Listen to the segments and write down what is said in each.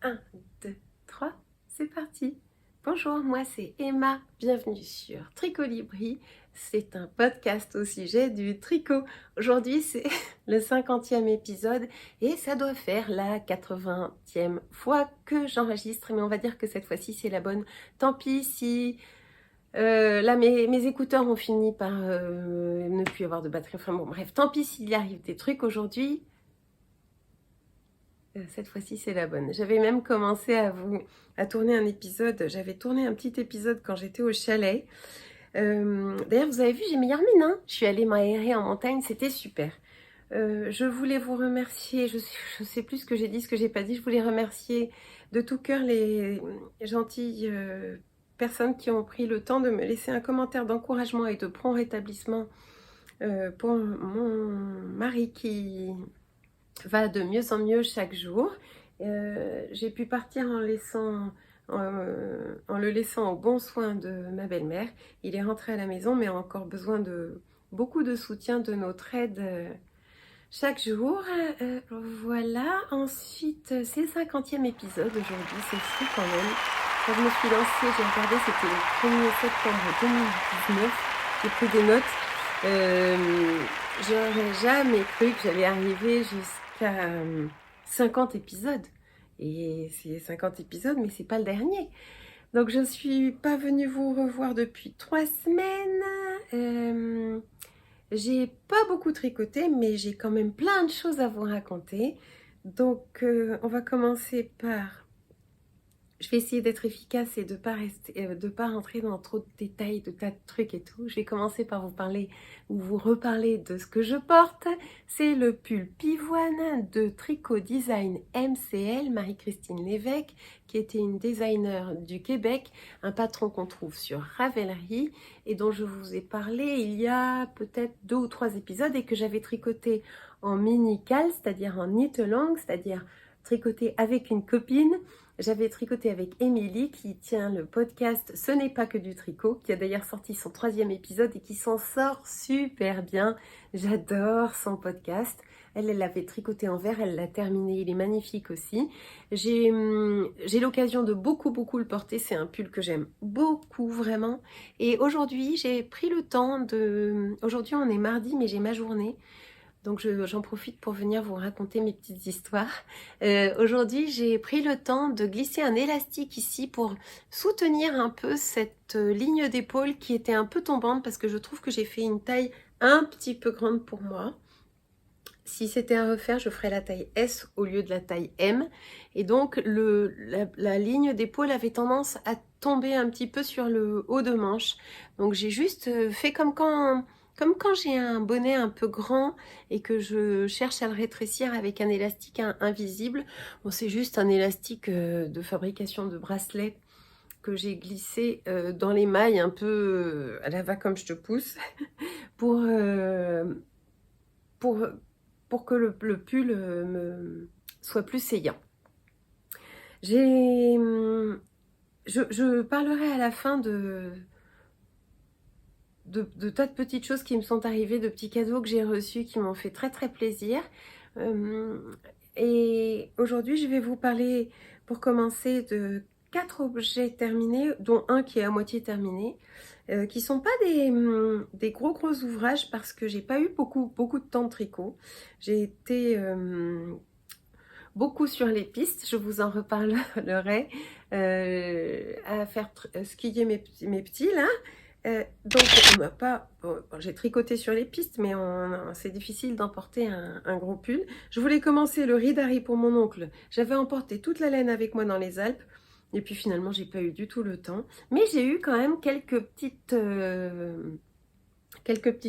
1, 2, 3, c'est parti. Bonjour, moi c'est Emma, bienvenue sur Tricolibri. C'est un podcast au sujet du tricot. Aujourd'hui c'est le 50e épisode et ça doit faire la 80e fois que j'enregistre, mais on va dire que cette fois-ci c'est la bonne. Tant pis si là mes écouteurs ont fini par ne plus avoir de batterie. Enfin bon, bref, tant pis s'il y arrive des trucs aujourd'hui. Cette fois-ci, c'est la bonne. J'avais même commencé à tourner un épisode. J'avais tourné un petit épisode quand j'étais au chalet. D'ailleurs, vous avez vu, j'ai meilleure mine, hein. Je suis allée m'aérer en montagne, c'était super. Je voulais vous remercier. Je sais plus ce que j'ai dit, ce que j'ai pas dit. Je voulais remercier de tout cœur les gentilles personnes qui ont pris le temps de me laisser un commentaire d'encouragement et de prompt rétablissement pour mon mari qui va de mieux en mieux chaque jour. J'ai pu partir en le laissant au bon soin de ma belle-mère. Il est rentré à la maison, mais a encore besoin de beaucoup de soutien de notre aide chaque jour. Voilà. Ensuite, c'est le 50e épisode aujourd'hui. C'est fou quand même. Quand je me suis lancée, j'ai regardé, c'était le 1er septembre 2019. J'ai pris des notes. J'aurais jamais cru que j'allais arriver jusqu'à 50 épisodes. Et c'est 50 épisodes, mais c'est pas le dernier. Donc je suis pas venue vous revoir depuis 3 semaines. J'ai pas beaucoup tricoté, mais j'ai quand même plein de choses à vous raconter. Donc on va commencer par... Je vais essayer d'être efficace et de pas rentrer dans trop de détails, de tas de trucs et tout. Je vais commencer par vous parler ou vous reparler de ce que je porte. C'est le pull pivoine de Tricot Design MCL, Marie-Christine Lévesque, qui était une designer du Québec, un patron qu'on trouve sur Ravelry et dont je vous ai parlé il y a peut-être 2 ou 3 épisodes et que j'avais tricoté en mini-cal, c'est-à-dire en knit-along, c'est-à-dire tricoté avec une copine. J'avais tricoté avec Émilie qui tient le podcast Ce n'est pas que du tricot, qui a d'ailleurs sorti son 3e épisode et qui s'en sort super bien. J'adore son podcast. Elle l'avait tricoté en vert, elle l'a terminé, il est magnifique aussi. J'ai l'occasion de beaucoup le porter, c'est un pull que j'aime beaucoup vraiment. Et aujourd'hui, j'ai pris le temps de... Aujourd'hui on est mardi, mais j'ai ma journée. Donc j'en profite pour venir vous raconter mes petites histoires. Aujourd'hui, j'ai pris le temps de glisser un élastique ici pour soutenir un peu cette ligne d'épaule qui était un peu tombante parce que je trouve que j'ai fait une taille un petit peu grande pour moi. Si c'était à refaire, je ferais la taille S au lieu de la taille M. Et donc, la ligne d'épaule avait tendance à tomber un petit peu sur le haut de manche. Donc, j'ai juste fait comme quand j'ai un bonnet un peu grand et que je cherche à le rétrécir avec un élastique invisible. Bon, c'est juste un élastique de fabrication de bracelets que j'ai glissé dans les mailles un peu à la va comme je te pousse pour que le pull me soit plus saillant. Je parlerai à la fin de tas de petites choses qui me sont arrivées, de petits cadeaux que j'ai reçus qui m'ont fait très plaisir. Et aujourd'hui, je vais vous parler, pour commencer, de 4 objets terminés, dont un qui est à moitié terminé, qui sont pas des gros ouvrages parce que j'ai pas eu beaucoup de temps de tricot. J'ai été beaucoup sur les pistes, je vous en reparlerai, à faire skier mes petits là. Donc on n'a pas, bon, j'ai tricoté sur les pistes, mais c'est difficile d'emporter un gros pull. Je voulais commencer le Ridari pour mon oncle. J'avais emporté toute la laine avec moi dans les Alpes. Et puis finalement, j'ai pas eu du tout le temps. Mais j'ai eu quand même quelques petites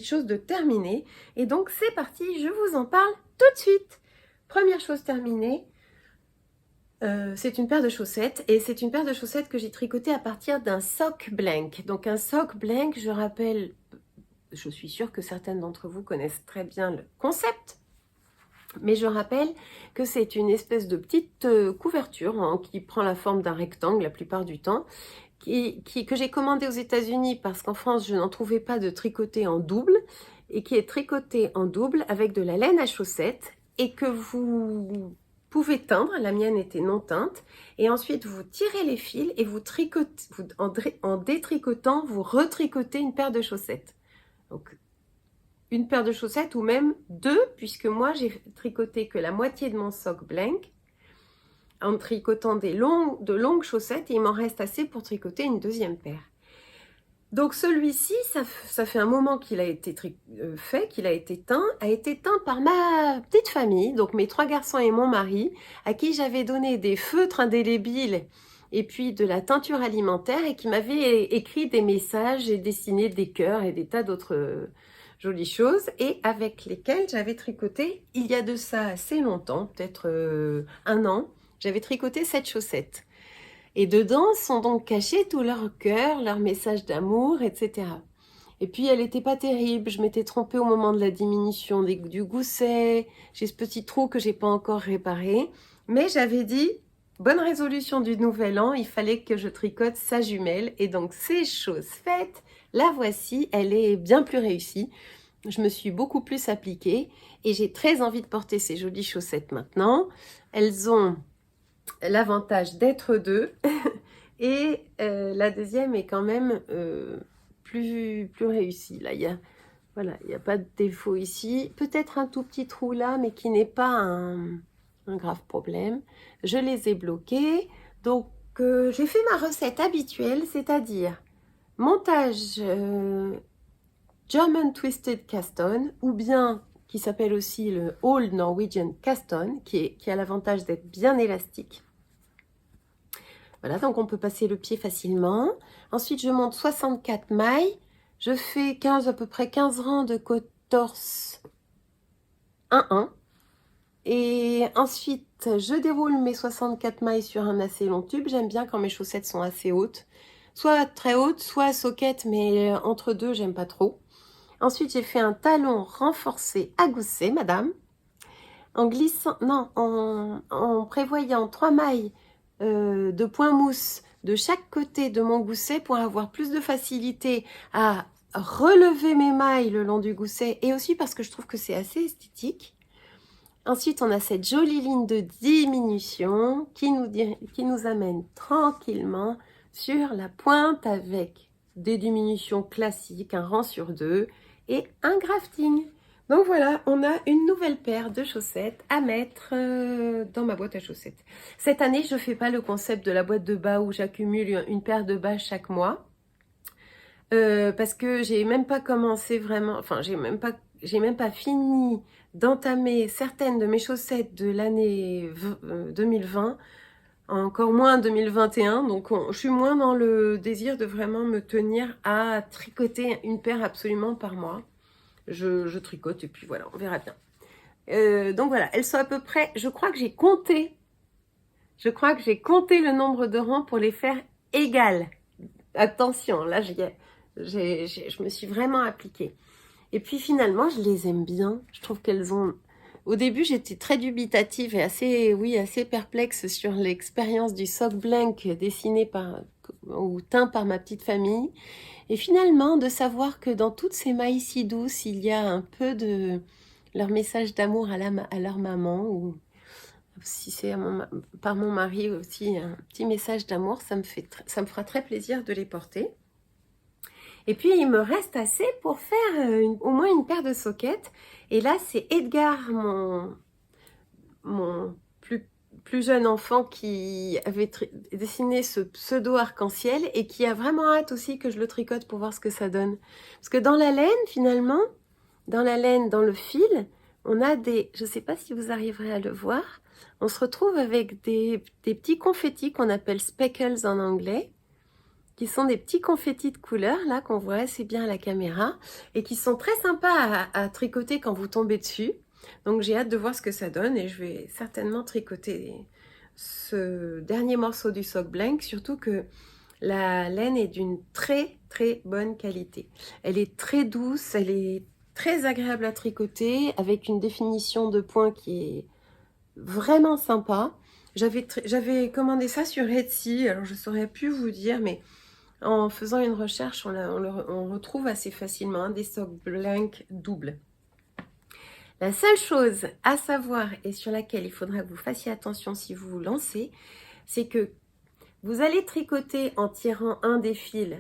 choses de terminées. Et donc c'est parti, je vous en parle tout de suite. Première chose terminée. C'est une paire de chaussettes et c'est une paire de chaussettes que j'ai tricotée à partir d'un sock blank. Donc un sock blank, je rappelle, je suis sûre que certaines d'entre vous connaissent très bien le concept, mais je rappelle que c'est une espèce de petite couverture qui prend la forme d'un rectangle la plupart du temps, que j'ai commandé aux États-Unis parce qu'en France je n'en trouvais pas de tricoté en double et qui est tricoté en double avec de la laine à chaussettes et que vous pouvez teindre, la mienne était non teinte, et ensuite vous tirez les fils et vous tricotez, en détricotant, vous retricotez une paire de chaussettes. Donc une paire de chaussettes ou même deux, puisque moi j'ai tricoté que la moitié de mon sock blank en tricotant de longues chaussettes et il m'en reste assez pour tricoter une deuxième paire. Donc celui-ci, ça fait un moment qu'il a été fait, qu'il a été teint par ma petite famille, donc mes 3 garçons et mon mari, à qui j'avais donné des feutres indélébiles et puis de la teinture alimentaire et qui m'avaient écrit des messages et dessiné des cœurs et des tas d'autres jolies choses et avec lesquels j'avais tricoté, il y a de ça assez longtemps, peut-être un an, j'avais tricoté cette chaussette. Et dedans sont donc cachés tous leurs cœurs, leurs messages d'amour, etc. Et puis elle n'était pas terrible, je m'étais trompée au moment de la diminution du gousset, j'ai ce petit trou que j'ai pas encore réparé, mais j'avais dit, bonne résolution du nouvel an, il fallait que je tricote sa jumelle, et donc c'est chose faite, la voici, elle est bien plus réussie, je me suis beaucoup plus appliquée, et j'ai très envie de porter ces jolies chaussettes maintenant, elles ont l'avantage d'être deux et la deuxième est quand même plus réussie. Là, il y a, voilà, il n'y a pas de défaut ici. Peut-être un tout petit trou là, mais qui n'est pas un grave problème. Je les ai bloqués. Donc, j'ai fait ma recette habituelle, c'est-à-dire montage German Twisted Cast On, ou bien qui s'appelle aussi le Old Norwegian Cast On, qui a l'avantage d'être bien élastique. Voilà, donc on peut passer le pied facilement. Ensuite, je monte 64 mailles. Je fais à peu près 15 rangs de côte torse 1-1. Et ensuite, je déroule mes 64 mailles sur un assez long tube. J'aime bien quand mes chaussettes sont assez hautes. Soit très hautes, soit soquettes, mais entre deux, j'aime pas trop. Ensuite, j'ai fait un talon renforcé à gousset, madame. En glissant, non, en prévoyant 3 mailles de point mousse de chaque côté de mon gousset pour avoir plus de facilité à relever mes mailles le long du gousset et aussi parce que je trouve que c'est assez esthétique. Ensuite, on a cette jolie ligne de diminution qui nous amène tranquillement sur la pointe avec des diminutions classiques, un rang sur 2 et un grafting. Donc voilà, on a une nouvelle paire de chaussettes à mettre dans ma boîte à chaussettes. Cette année, je ne fais pas le concept de la boîte de bas où j'accumule une paire de bas chaque mois. Parce que j'ai même pas commencé vraiment, enfin j'ai même pas fini d'entamer certaines de mes chaussettes de l'année 2020, encore moins 2021, donc je suis moins dans le désir de vraiment me tenir à tricoter une paire absolument par mois. Je tricote et puis voilà, on verra bien. Donc voilà, elles sont à peu près, je crois que j'ai compté le nombre de rangs pour les faire égales. Attention, là je me suis vraiment appliquée. Et puis finalement, je les aime bien. Je trouve qu'elles ont... Au début, j'étais très dubitative et assez perplexe sur l'expérience du sock blank dessiné ou teint par ma petite famille. Et finalement, de savoir que dans toutes ces mailles si douces, il y a un peu de leur message d'amour à leur maman, ou si c'est par mon mari aussi, un petit message d'amour, ça me fera très plaisir de les porter. Et puis, il me reste assez pour faire au moins une paire de soquettes. Et là, c'est Edgar, mon plus jeune enfant qui avait dessiné ce pseudo arc-en-ciel et qui a vraiment hâte aussi que je le tricote pour voir ce que ça donne. Parce que dans la laine, finalement, dans le fil, on a je ne sais pas si vous arriverez à le voir, on se retrouve avec des petits confettis qu'on appelle speckles en anglais, qui sont des petits confettis de couleur, là, qu'on voit assez bien à la caméra, et qui sont très sympas à tricoter quand vous tombez dessus. Donc j'ai hâte de voir ce que ça donne et je vais certainement tricoter ce dernier morceau du sock blank, surtout que la laine est d'une très très bonne qualité. Elle est très douce, elle est très agréable à tricoter avec une définition de points qui est vraiment sympa. J'avais commandé ça sur Etsy, alors je ne saurais plus vous dire, mais en faisant une recherche, on retrouve assez facilement des sock blank doubles. La seule chose à savoir et sur laquelle il faudra que vous fassiez attention si vous vous lancez, c'est que vous allez tricoter en tirant un des fils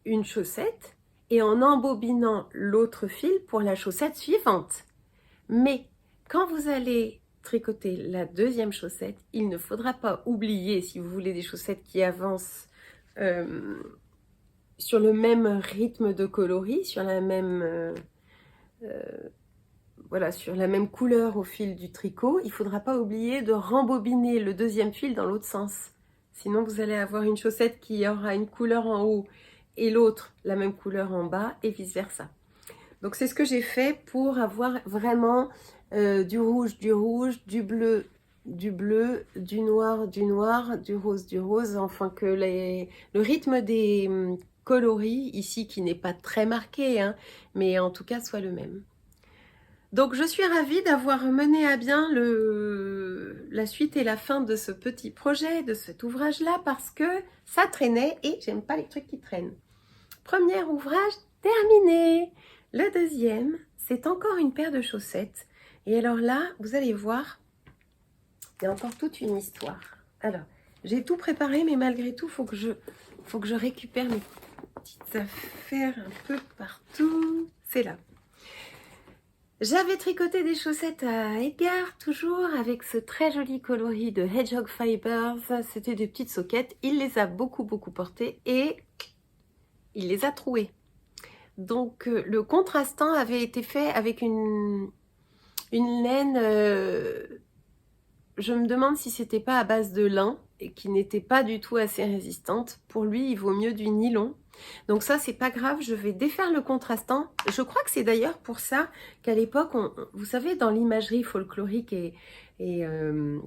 une chaussette et en embobinant l'autre fil pour la chaussette suivante. Mais quand vous allez tricoter la deuxième chaussette, il ne faudra pas oublier, si vous voulez des chaussettes qui avancent sur le même rythme de coloris, sur la même... voilà, sur la même couleur au fil du tricot, il ne faudra pas oublier de rembobiner le deuxième fil dans l'autre sens. Sinon, vous allez avoir une chaussette qui aura une couleur en haut et l'autre la même couleur en bas et vice-versa. Donc, c'est ce que j'ai fait pour avoir vraiment du rouge, du bleu, du noir, du rose, enfin que le rythme des coloris ici, qui n'est pas très marqué, hein, mais en tout cas soit le même. Donc je suis ravie d'avoir mené à bien la suite et la fin de ce petit projet, de cet ouvrage-là, parce que ça traînait et j'aime pas les trucs qui traînent. Premier ouvrage terminé. Le deuxième, c'est encore une paire de chaussettes. Et alors là, vous allez voir, il y a encore toute une histoire. Alors, j'ai tout préparé, mais malgré tout, faut que je récupère mes petites affaires un peu partout. C'est là. J'avais tricoté des chaussettes à Edgar, toujours avec ce très joli coloris de Hedgehog Fibers. C'était des petites soquettes. Il les a beaucoup portées et il les a trouées. Donc le contrastant avait été fait avec une laine, je me demande si c'était pas à base de lin et qui n'était pas du tout assez résistante. Pour lui, il vaut mieux du nylon. Donc ça, c'est pas grave, je vais défaire le contrastant. Je crois que c'est d'ailleurs pour ça qu'à l'époque, vous savez, dans l'imagerie folklorique et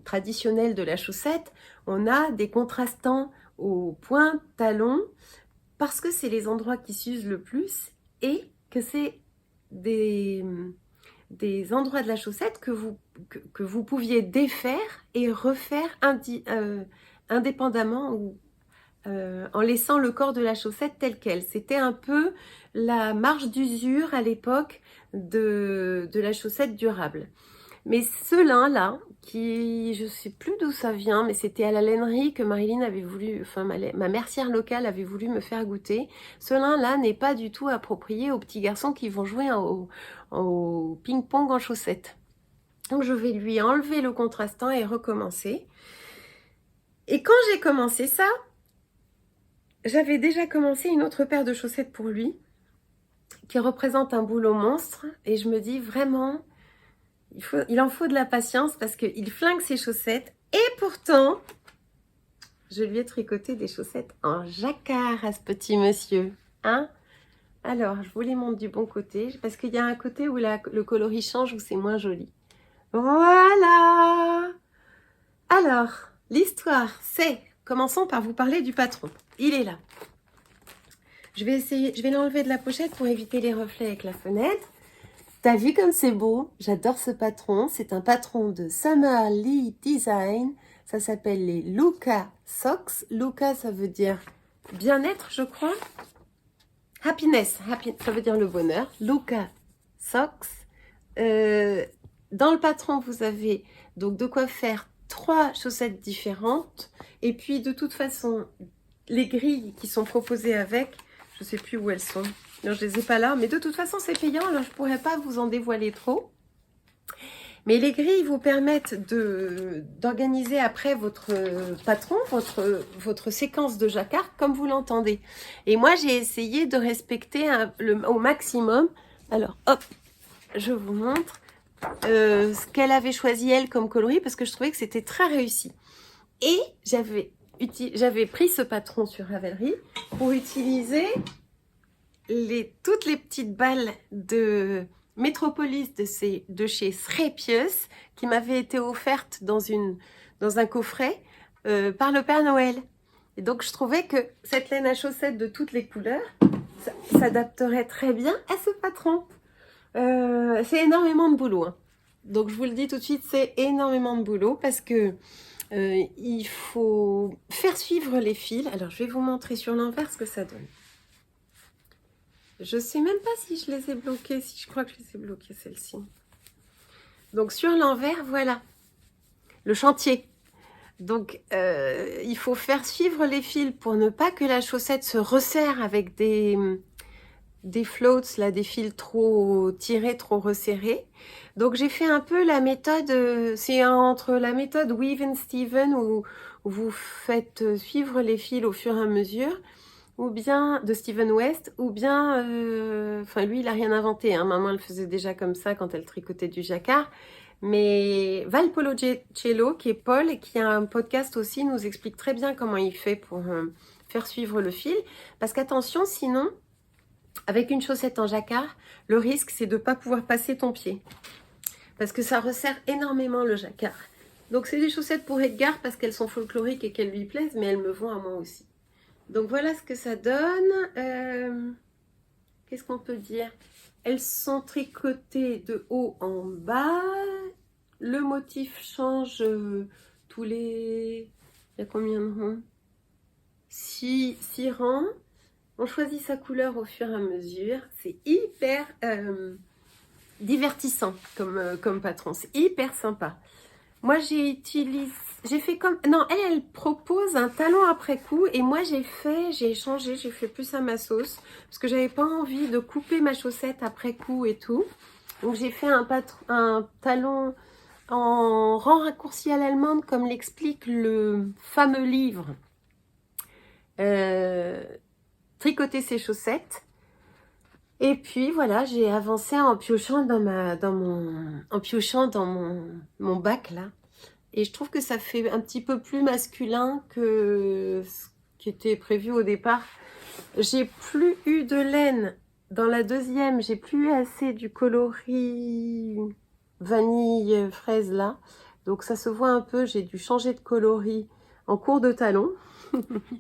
traditionnelle de la chaussette, on a des contrastants au point, talon, parce que c'est les endroits qui s'usent le plus et que c'est des endroits de la chaussette que vous pouviez défaire et refaire indépendamment ou en laissant le corps de la chaussette tel quel. C'était un peu la marge d'usure à l'époque de la chaussette durable. Mais ce lin-là, qui je sais plus d'où ça vient, mais c'était à la lainerie que Marilyn avait voulu, enfin ma mercière locale avait voulu me faire goûter. Ce lin-là n'est pas du tout approprié aux petits garçons qui vont jouer au ping-pong en chaussettes. Donc je vais lui enlever le contrastant et recommencer. Et quand j'ai commencé ça, j'avais déjà commencé une autre paire de chaussettes pour lui, qui représente un boulot monstre. Et je me dis vraiment, il en faut de la patience parce qu'il flingue ses chaussettes. Et pourtant, je lui ai tricoté des chaussettes en jacquard à ce petit monsieur. Hein? Alors, je vous les montre du bon côté, parce qu'il y a un côté où le coloris change, où c'est moins joli. Voilà! Alors, l'histoire, c'est... Commençons par vous parler du patron. Il est là. Je vais l'enlever de la pochette pour éviter les reflets avec la fenêtre. T'as vu comme c'est beau? J'adore ce patron. C'est un patron de Summer Lee Design. Ça s'appelle les Luca Socks. Luca, ça veut dire bien-être, je crois. Happiness, ça veut dire le bonheur. Luca Socks. Dans le patron, vous avez donc de quoi faire 3 chaussettes différentes. Et puis, de toute façon, les grilles qui sont proposées avec, je ne sais plus où elles sont. Non, je ne les ai pas là. Mais de toute façon, c'est payant. Alors, je ne pourrais pas vous en dévoiler trop. Mais les grilles vous permettent d'organiser après votre patron, votre séquence de jacquard comme vous l'entendez. Et moi, j'ai essayé de respecter au maximum. Alors, hop, je vous montre ce qu'elle avait choisi, elle, comme coloris, parce que je trouvais que c'était très réussi. Et j'avais pris ce patron sur Ravelry pour utiliser toutes les petites balles de Métropolis de chez Srepius qui m'avaient été offertes dans un coffret par le Père Noël. Et donc je trouvais que cette laine à chaussettes de toutes les couleurs s'adapterait très bien à ce patron. C'est énormément de boulot. Hein. Donc je vous le dis tout de suite, c'est énormément de boulot parce que il faut faire suivre les fils. Alors je vais vous montrer sur l'envers ce que ça donne. Je sais même pas si je les ai bloquées, si je crois que je les ai bloquées celles-ci. Donc sur l'envers, voilà, le chantier. Donc il faut faire suivre les fils pour ne pas que la chaussette se resserre avec des floats, là, des fils trop tirés, trop resserrés. Donc j'ai fait un peu la méthode, c'est entre la méthode Weave and Steven où vous faites suivre les fils au fur et à mesure, ou bien de Steven West, ou bien, enfin lui il a rien inventé, hein, maman elle faisait déjà comme ça quand elle tricotait du jacquard, mais Val Polocello qui est Paul et qui a un podcast aussi nous explique très bien comment il fait pour faire suivre le fil, parce qu'attention sinon avec une chaussette en jacquard, le risque c'est de ne pas pouvoir passer ton pied. Parce que ça resserre énormément le jacquard. Donc c'est des chaussettes pour Edgar parce qu'elles sont folkloriques et qu'elles lui plaisent, mais elles me vont à moi aussi. Donc voilà ce que ça donne. Qu'est-ce qu'on peut dire? Elles sont tricotées de haut en bas. Le motif change tous les... Il y a combien de rangs? 6 rangs. On choisit sa couleur au fur et à mesure. C'est hyper divertissant comme patron. C'est hyper sympa. Moi, j'ai fait comme... Non, elle propose un talon après coup. Et moi, j'ai changé, j'ai fait plus à ma sauce. Parce que j'avais pas envie de couper ma chaussette après coup et tout. Donc, j'ai fait un talon en rang raccourci à l'allemande, comme l'explique le fameux livre. Tricoter ses chaussettes. Et puis voilà, j'ai avancé en piochant dans mon bac là. Et je trouve que ça fait un petit peu plus masculin que ce qui était prévu au départ. J'ai plus eu de laine dans la deuxième, j'ai plus eu assez du coloris vanille fraise là. Donc ça se voit un peu, j'ai dû changer de coloris en cours de talon.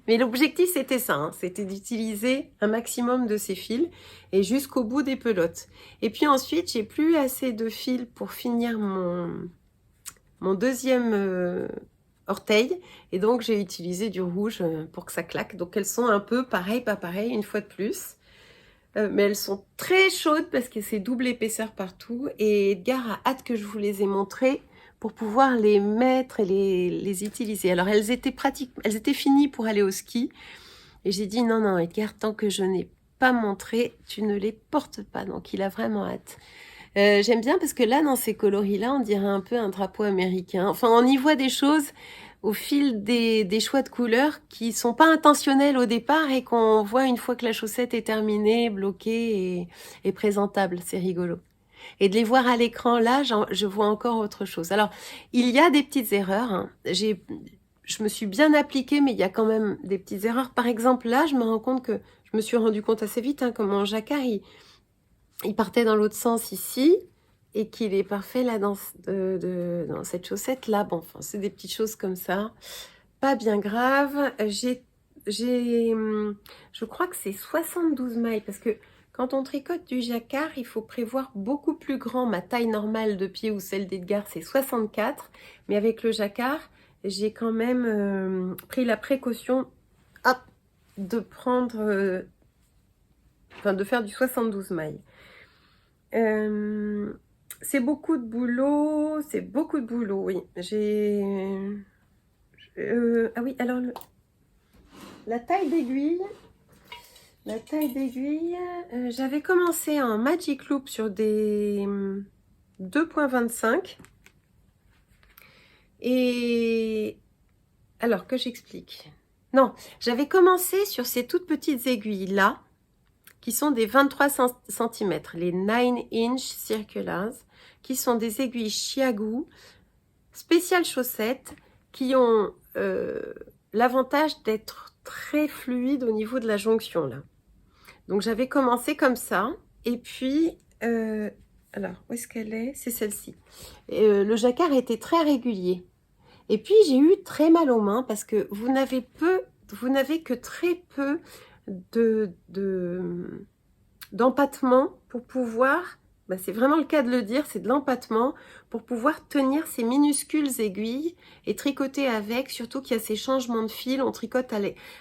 Mais l'objectif c'était ça, hein, c'était d'utiliser un maximum de ces fils et jusqu'au bout des pelotes. Et puis ensuite j'ai plus assez de fils pour finir mon deuxième orteil et donc j'ai utilisé du rouge pour que ça claque. Donc elles sont un peu pareil, pas pareil, une fois de plus. Mais elles sont très chaudes parce que c'est double épaisseur partout et Edgar a hâte que je vous les ai montrées pour pouvoir les mettre et les utiliser. Alors elles étaient finies pour aller au ski et j'ai dit non Edgar, tant que je n'ai pas montré, tu ne les portes pas. Donc il a vraiment hâte. J'aime bien parce que là dans ces coloris là on dirait un peu un drapeau américain. Enfin on y voit des choses au fil des choix de couleurs qui sont pas intentionnels au départ et qu'on voit une fois que la chaussette est terminée, bloquée et présentable. C'est rigolo. Et de les voir à l'écran, là, je vois encore autre chose. Alors, il y a des petites erreurs. Hein. Je me suis bien appliquée, mais il y a quand même des petites erreurs. Par exemple, là, je me suis rendu compte assez vite, hein, comment jacquard, il partait dans l'autre sens ici, et qu'il est parfait là dans cette chaussette là. Bon, enfin, c'est des petites choses comme ça. Pas bien grave. Je crois que c'est 72 mailles, parce que quand on tricote du jacquard, il faut prévoir beaucoup plus grand. Ma taille normale de pied ou celle d'Edgar, c'est 64. Mais avec le jacquard, j'ai quand même pris la précaution de prendre... enfin, de faire du 72 mailles. C'est beaucoup de boulot, oui. Ah oui, alors la taille d'aiguille, j'avais commencé en Magic Loop sur des 2,25 et alors que j'explique. Non, j'avais commencé sur ces toutes petites aiguilles là qui sont des 23 cm, les 9-inch circulars, qui sont des aiguilles Chiagu, spéciales chaussettes, qui ont l'avantage d'être très fluides au niveau de la jonction là. Donc j'avais commencé comme ça, et puis, alors où est-ce qu'elle est? C'est celle-ci. Le jacquard était très régulier. Et puis j'ai eu très mal aux mains parce que vous n'avez que très peu d'empattement pour pouvoir, c'est vraiment le cas de le dire, c'est de l'empattement pour pouvoir tenir ces minuscules aiguilles et tricoter avec, surtout qu'il y a ces changements de fil. On tricote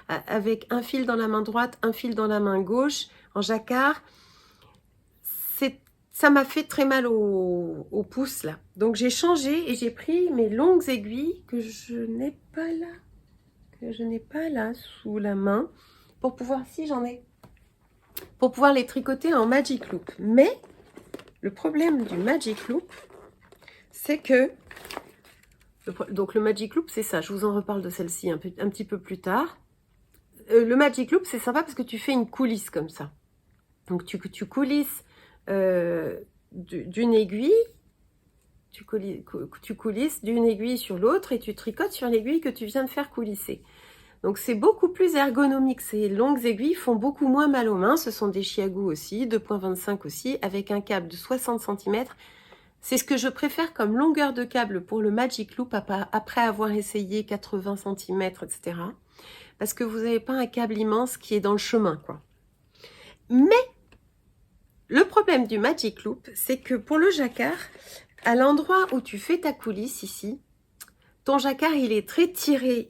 avec un fil dans la main droite, un fil dans la main gauche, en jacquard. C'est ça m'a fait très mal au pouce là. Donc j'ai changé et j'ai pris mes longues aiguilles que je n'ai pas là. Que je n'ai pas là sous la main. Pour pouvoir, si j'en ai. Pour pouvoir les tricoter en Magic Loop. Mais le problème du Magic Loop, c'est que... Donc le Magic Loop, c'est ça. Je vous en reparle de celle-ci un petit peu plus tard. Le Magic Loop, c'est sympa parce que tu fais une coulisse comme ça. Donc tu coulisses d'une aiguille, tu coulisses d'une aiguille sur l'autre et tu tricotes sur l'aiguille que tu viens de faire coulisser. Donc c'est beaucoup plus ergonomique, ces longues aiguilles font beaucoup moins mal aux mains, ce sont des Chiago aussi, 2.25 aussi, avec un câble de 60 cm. C'est ce que je préfère comme longueur de câble pour le Magic Loop après avoir essayé 80 cm, etc. Parce que vous n'avez pas un câble immense qui est dans le chemin, quoi. Mais le problème du Magic Loop, c'est que pour le jacquard, à l'endroit où tu fais ta coulisse ici, ton jacquard, il est très tiré.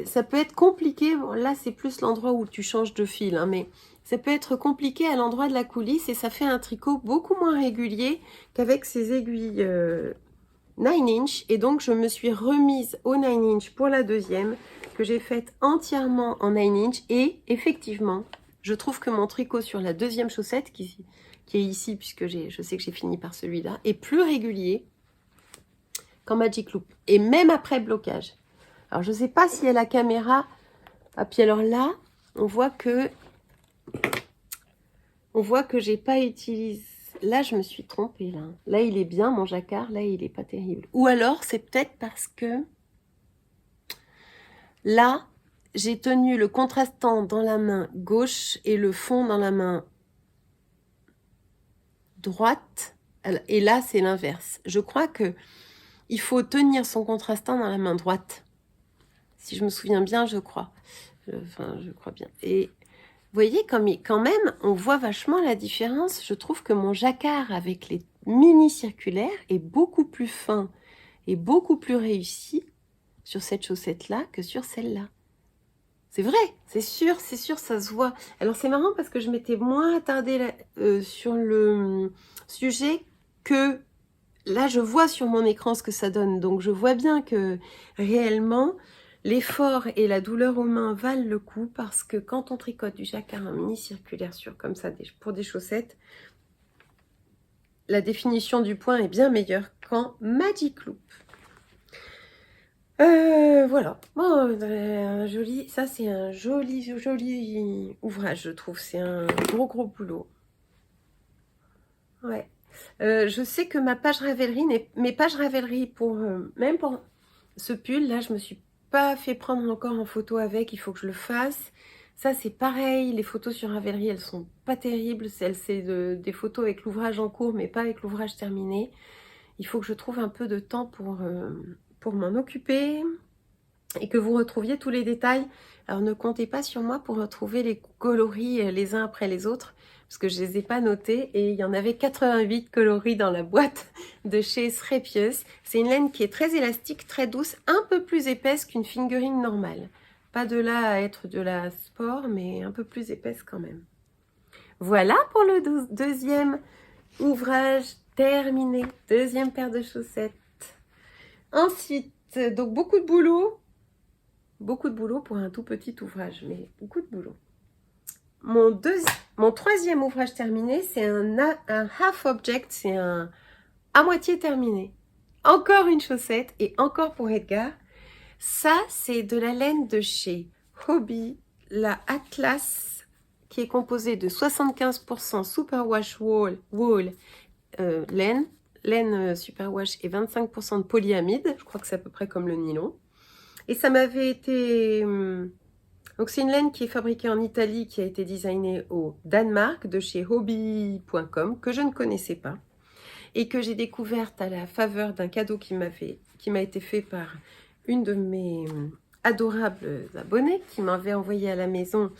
Ça peut être compliqué. Bon, là, c'est plus l'endroit où tu changes de fil, hein, mais ça peut être compliqué à l'endroit de la coulisse et ça fait un tricot beaucoup moins régulier qu'avec ces aiguilles 9 inch. Et donc, je me suis remise au 9 inch pour la deuxième, que j'ai faite entièrement en 9 inch. Et effectivement, je trouve que mon tricot sur la deuxième chaussette, qui est ici, puisque je sais que j'ai fini par celui-là, est plus régulier qu'en Magic Loop. Et même après blocage. Alors, je ne sais pas si à la caméra... Ah, puis alors là, on voit que j'ai pas utilisé... Là, je me suis trompée, là. Là, il est bien, mon jacquard. Là, il est pas terrible. Ou alors, c'est peut-être parce que... Là, j'ai tenu le contrastant dans la main gauche et le fond dans la main droite. Et là, c'est l'inverse. Je crois que il faut tenir son contrastant dans la main droite. Si je me souviens bien, je crois. Enfin, je crois bien. Et vous voyez, quand même, on voit vachement la différence. Je trouve que mon jacquard avec les mini circulaires est beaucoup plus fin et beaucoup plus réussi sur cette chaussette-là que sur celle-là. C'est vrai, c'est sûr, ça se voit. Alors, c'est marrant parce que je m'étais moins attardée sur le sujet que là, je vois sur mon écran ce que ça donne. Donc, je vois bien que réellement, l'effort et la douleur aux mains valent le coup parce que quand on tricote du jacquard en mini circulaire comme ça pour des chaussettes, la définition du point est bien meilleure qu'en Magic Loop. Voilà. Bon, ça c'est un joli ouvrage, je trouve. C'est un gros boulot. Ouais. Je sais que mes pages Ravelry même pour ce pull, là, je me suis pas fait prendre encore en photo avec, il faut que je le fasse. Ça, c'est pareil, les photos sur Ravelry, elles sont pas terribles. C'est des photos avec l'ouvrage en cours, mais pas avec l'ouvrage terminé. Il faut que je trouve un peu de temps pour m'en occuper et que vous retrouviez tous les détails. Alors, ne comptez pas sur moi pour retrouver les coloris les uns après les autres, parce que je les ai pas notés et il y en avait 88 coloris dans la boîte de chez Srepius. C'est une laine qui est très élastique, très douce, un peu plus épaisse qu'une fingering normale. Pas de là à être de la sport, mais un peu plus épaisse quand même. Voilà pour le deuxième ouvrage terminé. Deuxième paire de chaussettes. Ensuite, donc beaucoup de boulot. Beaucoup de boulot pour un tout petit ouvrage, mais beaucoup de boulot. Mon troisième ouvrage terminé, c'est un half object, c'est un à moitié terminé. Encore une chaussette et encore pour Edgar. Ça, c'est de la laine de chez Hobbii, la Atlas, qui est composée de 75% superwash wool laine superwash et 25% de polyamide. Je crois que c'est à peu près comme le nylon. Et ça m'avait été... Donc c'est une laine qui est fabriquée en Italie, qui a été designée au Danemark, de chez hobbii.com, que je ne connaissais pas. Et que j'ai découverte à la faveur d'un cadeau qui m'a été fait par une de mes adorables abonnées, qui m'avait envoyé à la maison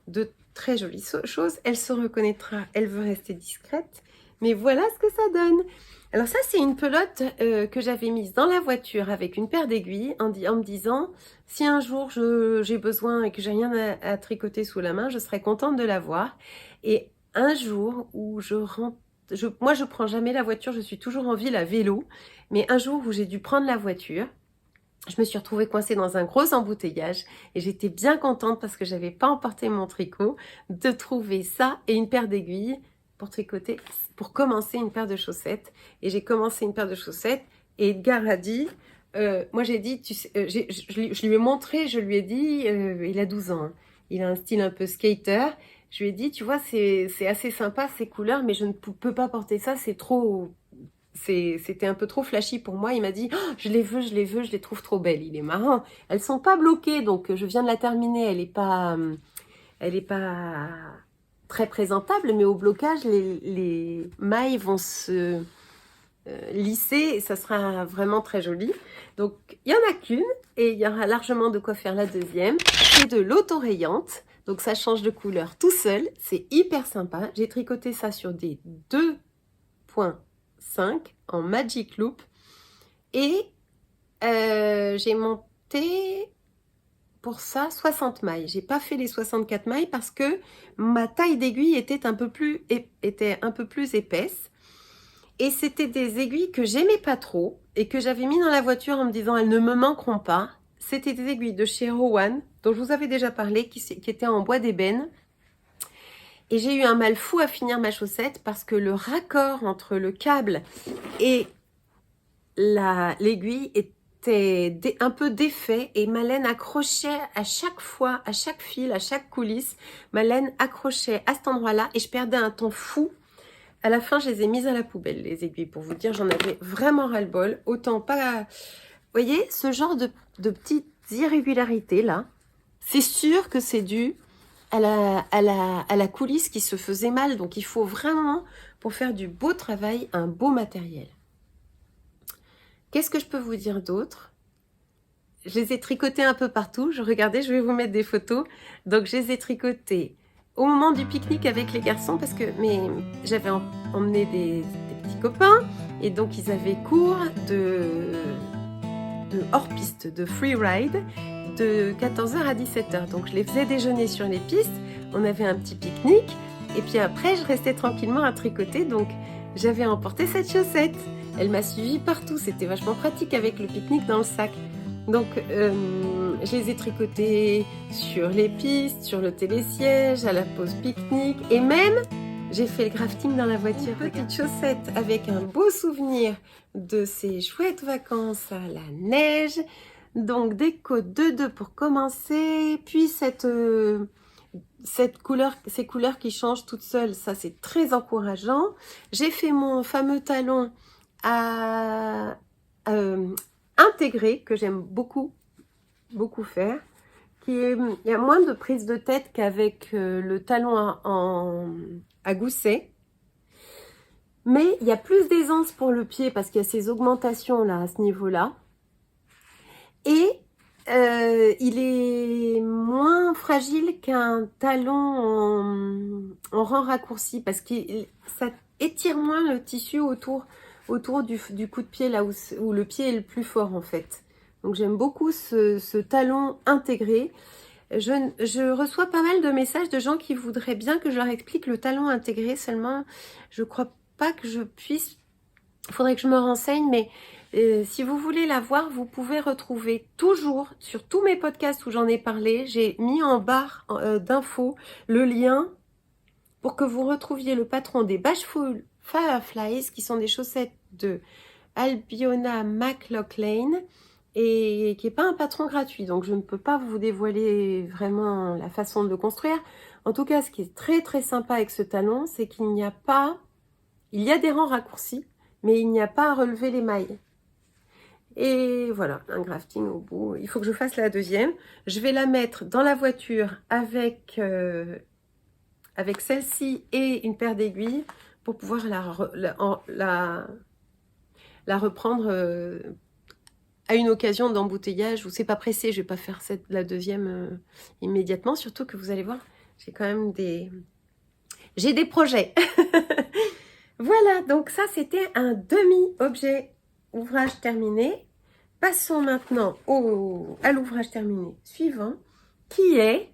de très jolies choses. Elle se reconnaîtra, elle veut rester discrète, mais voilà ce que ça donne. Alors ça, c'est une pelote que j'avais mise dans la voiture avec une paire d'aiguilles en me disant, si un jour j'ai besoin et que j'ai rien à tricoter sous la main, je serais contente de l'avoir. Et un jour où je rentre, moi je prends jamais la voiture, je suis toujours en ville à vélo, mais un jour où j'ai dû prendre la voiture, je me suis retrouvée coincée dans un gros embouteillage et j'étais bien contente parce que j'avais pas emporté mon tricot de trouver ça et une paire d'aiguilles pour tricoter, pour commencer une paire de chaussettes. Et j'ai commencé une paire de chaussettes et Edgar a dit, moi j'ai dit, tu sais, je lui ai montré, je lui ai dit, il a 12 ans, hein, il a un style un peu skater. Je lui ai dit, tu vois, c'est assez sympa ces couleurs, mais je ne peux pas porter ça, c'est trop... C'était un peu trop flashy pour moi. Il m'a dit, oh, je les veux, je les trouve trop belles. Il est marrant. Elles sont pas bloquées, donc je viens de la terminer. Elle est pas très présentable, mais au blocage, les mailles vont se lisser et ça sera vraiment très joli. Donc, il y en a qu'une et il y aura largement de quoi faire la deuxième. C'est de l'autorayante. Donc, ça change de couleur tout seul. C'est hyper sympa. J'ai tricoté ça sur des 2,5 en Magic Loop. Et j'ai monté pour ça 60 mailles. J'ai pas fait les 64 mailles parce que ma taille d'aiguille était un peu plus épaisse. Et c'était des aiguilles que j'aimais pas trop et que j'avais mis dans la voiture en me disant elles ne me manqueront pas. C'était des aiguilles de chez Rowan, dont je vous avais déjà parlé, qui étaient en bois d'ébène. Et j'ai eu un mal fou à finir ma chaussette parce que le raccord entre le câble et l'aiguille était un peu défait et ma laine accrochait à chaque fois, à chaque fil, à chaque coulisse. Ma laine accrochait à cet endroit-là et je perdais un temps fou. À la fin, je les ai mises à la poubelle, les aiguilles, pour vous dire, j'en avais vraiment ras-le-bol. Autant pas... Vous voyez, ce genre de petites irrégularités là, c'est sûr que c'est dû à la coulisse qui se faisait mal. Donc, il faut vraiment, pour faire du beau travail, un beau matériel. Qu'est-ce que je peux vous dire d'autre? Je les ai tricotés un peu partout. Regardez, je vais vous mettre des photos. Donc, je les ai tricotés au moment du pique-nique avec les garçons parce que j'avais emmené des petits copains et donc ils avaient cours de hors-piste, de free ride de 14h à 17h. Donc je les faisais déjeuner sur les pistes, on avait un petit pique-nique et puis après je restais tranquillement à tricoter. Donc j'avais emporté cette chaussette. Elle m'a suivie partout, c'était vachement pratique avec le pique-nique dans le sac. Donc, je les ai tricotés sur les pistes, sur le télésiège, à la pause pique-nique. Et même, j'ai fait le crafting dans la voiture. Une petite chaussette avec un beau souvenir de ces chouettes vacances à la neige. Donc, des côtes 2-2 pour commencer. Puis, ces couleurs qui changent toutes seules, ça, c'est très encourageant. J'ai fait mon fameux talon à... intégré, que j'aime beaucoup faire, il y a moins de prise de tête qu'avec le talon à gousset, mais il y a plus d'aisance pour le pied parce qu'il y a ces augmentations là à ce niveau là et il est moins fragile qu'un talon en rang raccourci parce que ça étire moins le tissu autour du coup de pied, là où le pied est le plus fort en fait. Donc j'aime beaucoup ce talon intégré. Je reçois pas mal de messages de gens qui voudraient bien que je leur explique le talon intégré, seulement je crois pas que je puisse. Il faudrait que je me renseigne, mais si vous voulez la voir, vous pouvez retrouver toujours sur tous mes podcasts où j'en ai parlé. J'ai mis en barre d'infos le lien pour que vous retrouviez le patron des Bashful Fireflies, qui sont des chaussettes de Albiona McLaughlin et qui n'est pas un patron gratuit. Donc, je ne peux pas vous dévoiler vraiment la façon de le construire. En tout cas, ce qui est très très sympa avec ce talon, c'est qu'il n'y a pas... Il y a des rangs raccourcis, mais il n'y a pas à relever les mailles. Et voilà, un grafting au bout. Il faut que je fasse la deuxième. Je vais la mettre dans la voiture avec celle-ci et une paire d'aiguilles pour pouvoir la reprendre à une occasion d'embouteillage où c'est pas pressé. Je vais pas faire la deuxième immédiatement, surtout que vous allez voir, j'ai quand même j'ai des projets. Voilà, donc ça c'était un demi-objet ouvrage terminé. Passons maintenant à l'ouvrage terminé suivant, qui est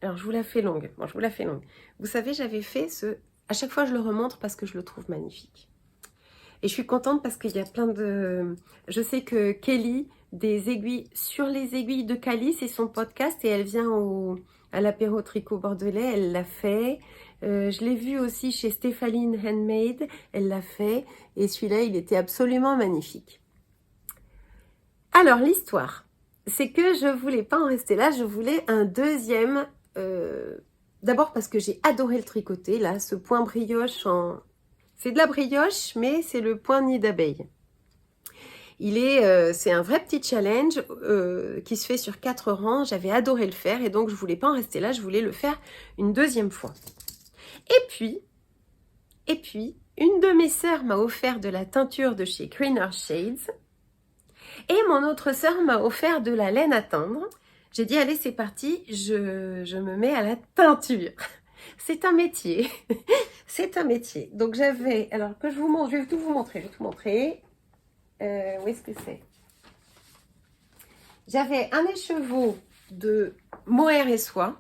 Alors, je vous la fais longue. Bon, je vous la fais longue. Vous savez, j'avais fait ce... À chaque fois, je le remontre parce que je le trouve magnifique. Et je suis contente parce qu'il y a plein de... Je sais que Kelly, des aiguilles sur les aiguilles de Cali, c'est son podcast et elle vient à l'apéro tricot bordelais, elle l'a fait. Je l'ai vu aussi chez Stéphaline Handmade, elle l'a fait. Et celui-là, il était absolument magnifique. Alors, l'histoire, c'est que je voulais pas en rester là, je voulais un deuxième... D'abord parce que j'ai adoré le tricoter, là, ce point brioche en... C'est de la brioche, mais c'est le point nid d'abeille. C'est un vrai petit challenge qui se fait sur 4 rangs. J'avais adoré le faire et donc je voulais pas en rester là, je voulais le faire une deuxième fois. Et puis, une de mes sœurs m'a offert de la teinture de chez Greener Shades et mon autre sœur m'a offert de la laine à teindre. J'ai dit, allez, c'est parti, je me mets à la teinture. C'est un métier. C'est un métier. Donc j'avais, alors que je vous montre, je vais tout vous montrer, où est-ce que c'est? J'avais un écheveau de mohair et soie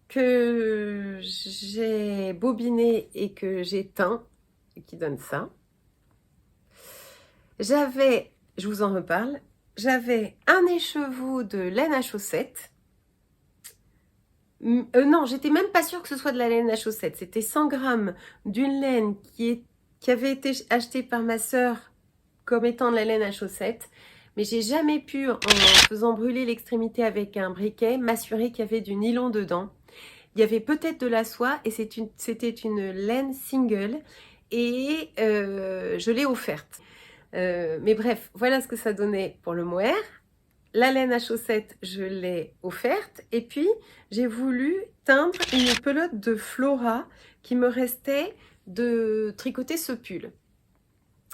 que j'ai bobiné et que j'ai teint, et qui donne ça. J'avais, je vous en reparle, j'avais un écheveau de laine à chaussettes. Non, j'étais même pas sûre que ce soit de la laine à chaussettes. C'était 100 grammes d'une laine qui avait été achetée par ma sœur comme étant de la laine à chaussettes. Mais j'ai jamais pu, en faisant brûler l'extrémité avec un briquet, m'assurer qu'il y avait du nylon dedans. Il y avait peut-être de la soie et c'était une laine single et je l'ai offerte. Mais bref, voilà ce que ça donnait pour le mohair. La laine à chaussettes, je l'ai offerte. Et puis, j'ai voulu teindre une pelote de Flora qui me restait de tricoter ce pull.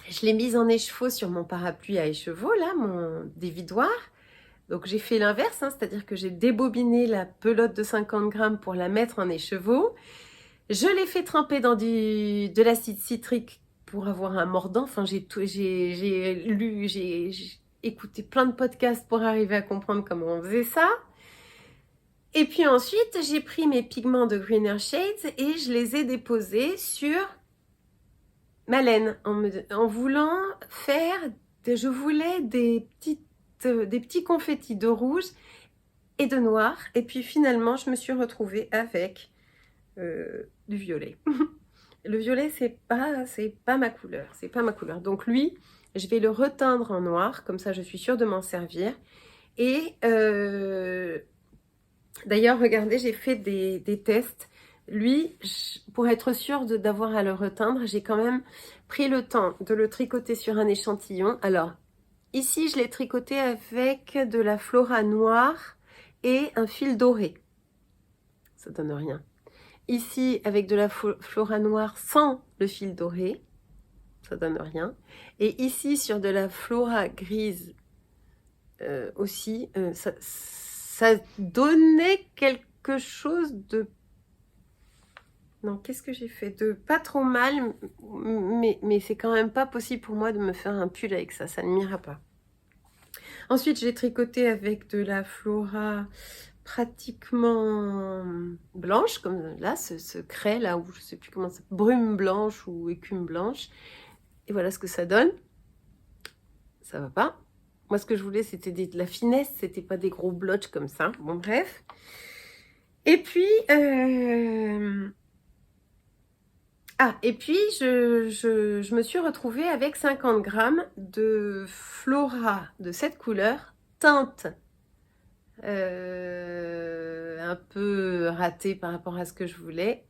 Je l'ai mise en écheveau sur mon parapluie à écheveau, là, mon dévidoir. Donc, j'ai fait l'inverse, c'est-à-dire que j'ai débobiné la pelote de 50 grammes pour la mettre en écheveau. Je l'ai fait tremper dans de l'acide citrique pour avoir un mordant. Enfin, j'ai écouté plein de podcasts pour arriver à comprendre comment on faisait ça. Et puis ensuite, j'ai pris mes pigments de Greener Shades et je les ai déposés sur ma laine en voulant faire, je voulais des petits confettis de rouge et de noir. Et puis finalement, je me suis retrouvée avec du violet. Le violet, c'est pas ma couleur, c'est pas ma couleur. Donc lui, je vais le reteindre en noir, comme ça je suis sûre de m'en servir. Et d'ailleurs, regardez, j'ai fait des tests. Lui, pour être sûre d'avoir à le reteindre, j'ai quand même pris le temps de le tricoter sur un échantillon. Alors, ici, je l'ai tricoté avec de la Flora noire et un fil doré. Ça donne rien. Ici, avec de la Flora noire sans le fil doré. Ça donne rien. Et ici, sur de la Flora grise aussi, ça donnait quelque chose de... Non, qu'est-ce que j'ai fait? De pas trop mal, mais c'est quand même pas possible pour moi de me faire un pull avec ça, ça ne m'ira pas. Ensuite, j'ai tricoté avec de la Flora pratiquement blanche, comme là, ce craie là, où je sais plus comment ça, brume blanche ou écume blanche. Et voilà ce que ça donne. Ça va pas. Moi, ce que je voulais, c'était de la finesse, c'était pas des gros blotches comme ça. Bon, bref. Et puis, je me suis retrouvée avec 50 grammes de Flora de cette couleur, teinte un peu ratée par rapport à ce que je voulais.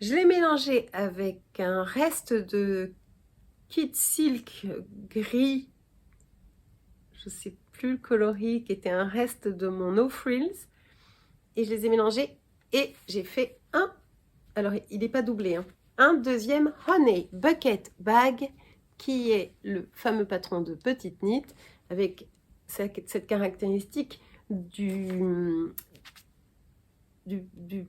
Je l'ai mélangé avec un reste de Kid Silk gris, je sais plus le coloris, qui était un reste de mon No Frills. Et je les ai mélangés et j'ai fait alors il n'est pas doublé, un deuxième Honey Bucket Bag, qui est le fameux patron de Petite Knit, avec cette caractéristique du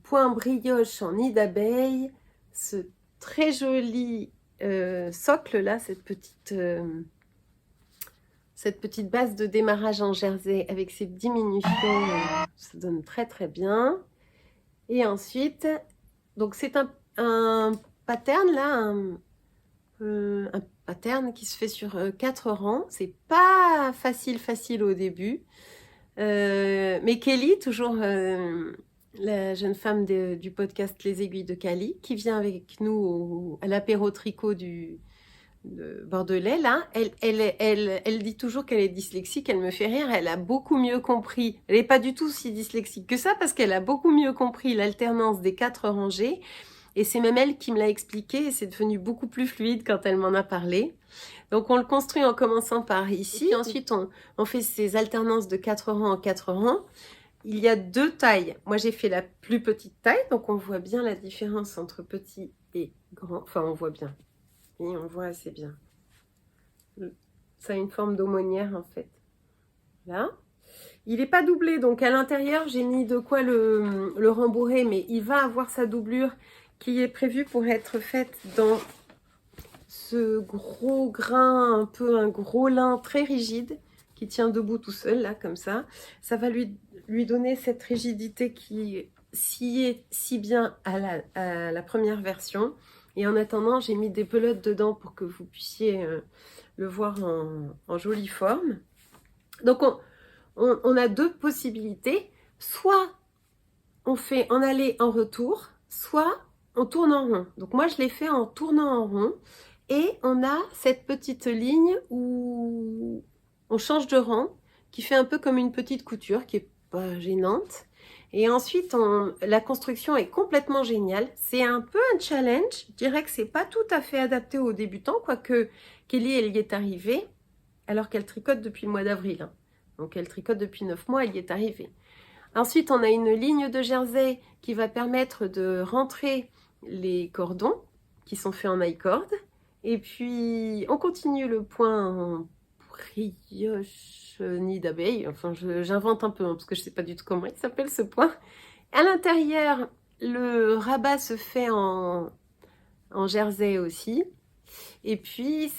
point brioche en nid d'abeille, ce très joli socle là, cette cette petite base de démarrage en jersey avec ces diminutions, ça donne très très bien. Et ensuite, donc c'est un pattern là, un pattern qui se fait sur 4 rangs. C'est pas facile au début. Mais Kelly, toujours la jeune femme du podcast Les Aiguilles de Cali, qui vient avec nous à l'apéro tricot de Bordelais, là, elle dit toujours qu'elle est dyslexique, elle me fait rire, elle a beaucoup mieux compris, elle n'est pas du tout si dyslexique que ça, parce qu'elle a beaucoup mieux compris l'alternance des 4 rangées, et c'est même elle qui me l'a expliqué, et c'est devenu beaucoup plus fluide quand elle m'en a parlé. Donc on le construit en commençant par ici, et ensuite on fait ces alternances de 4 rangs en 4 rangs. Il y a 2 tailles. Moi j'ai fait la plus petite taille, donc on voit bien la différence entre petit et grand. Enfin on voit bien. Et on voit assez bien. Ça a une forme d'aumônière en fait. Là. Il n'est pas doublé, donc à l'intérieur j'ai mis de quoi le rembourrer, mais il va avoir sa doublure qui est prévue pour être faite dans ce gros grain, un peu un gros lin très rigide qui tient debout tout seul, là, comme ça. Ça va lui donner cette rigidité qui sied si bien à la première version. Et en attendant, j'ai mis des pelotes dedans pour que vous puissiez le voir en jolie forme. Donc, on a 2 possibilités. Soit on fait en aller, en retour, soit on tourne en rond. Donc, moi, je l'ai fait en tournant en rond. Et on a cette petite ligne où on change de rang, qui fait un peu comme une petite couture, qui est pas gênante. Et ensuite, la construction est complètement géniale. C'est un peu un challenge. Je dirais que c'est pas tout à fait adapté aux débutants, quoique Kelly, elle y est arrivée, alors qu'elle tricote depuis le mois d'avril. Hein. Donc elle tricote depuis 9 mois, elle y est arrivée. Ensuite, on a une ligne de jersey qui va permettre de rentrer les cordons, qui sont faits en I-cord. Et puis, on continue le point en brioche nid d'abeille. Enfin, j'invente un peu, hein, parce que je ne sais pas du tout comment il s'appelle ce point. À l'intérieur, le rabat se fait en jersey aussi. Et puis,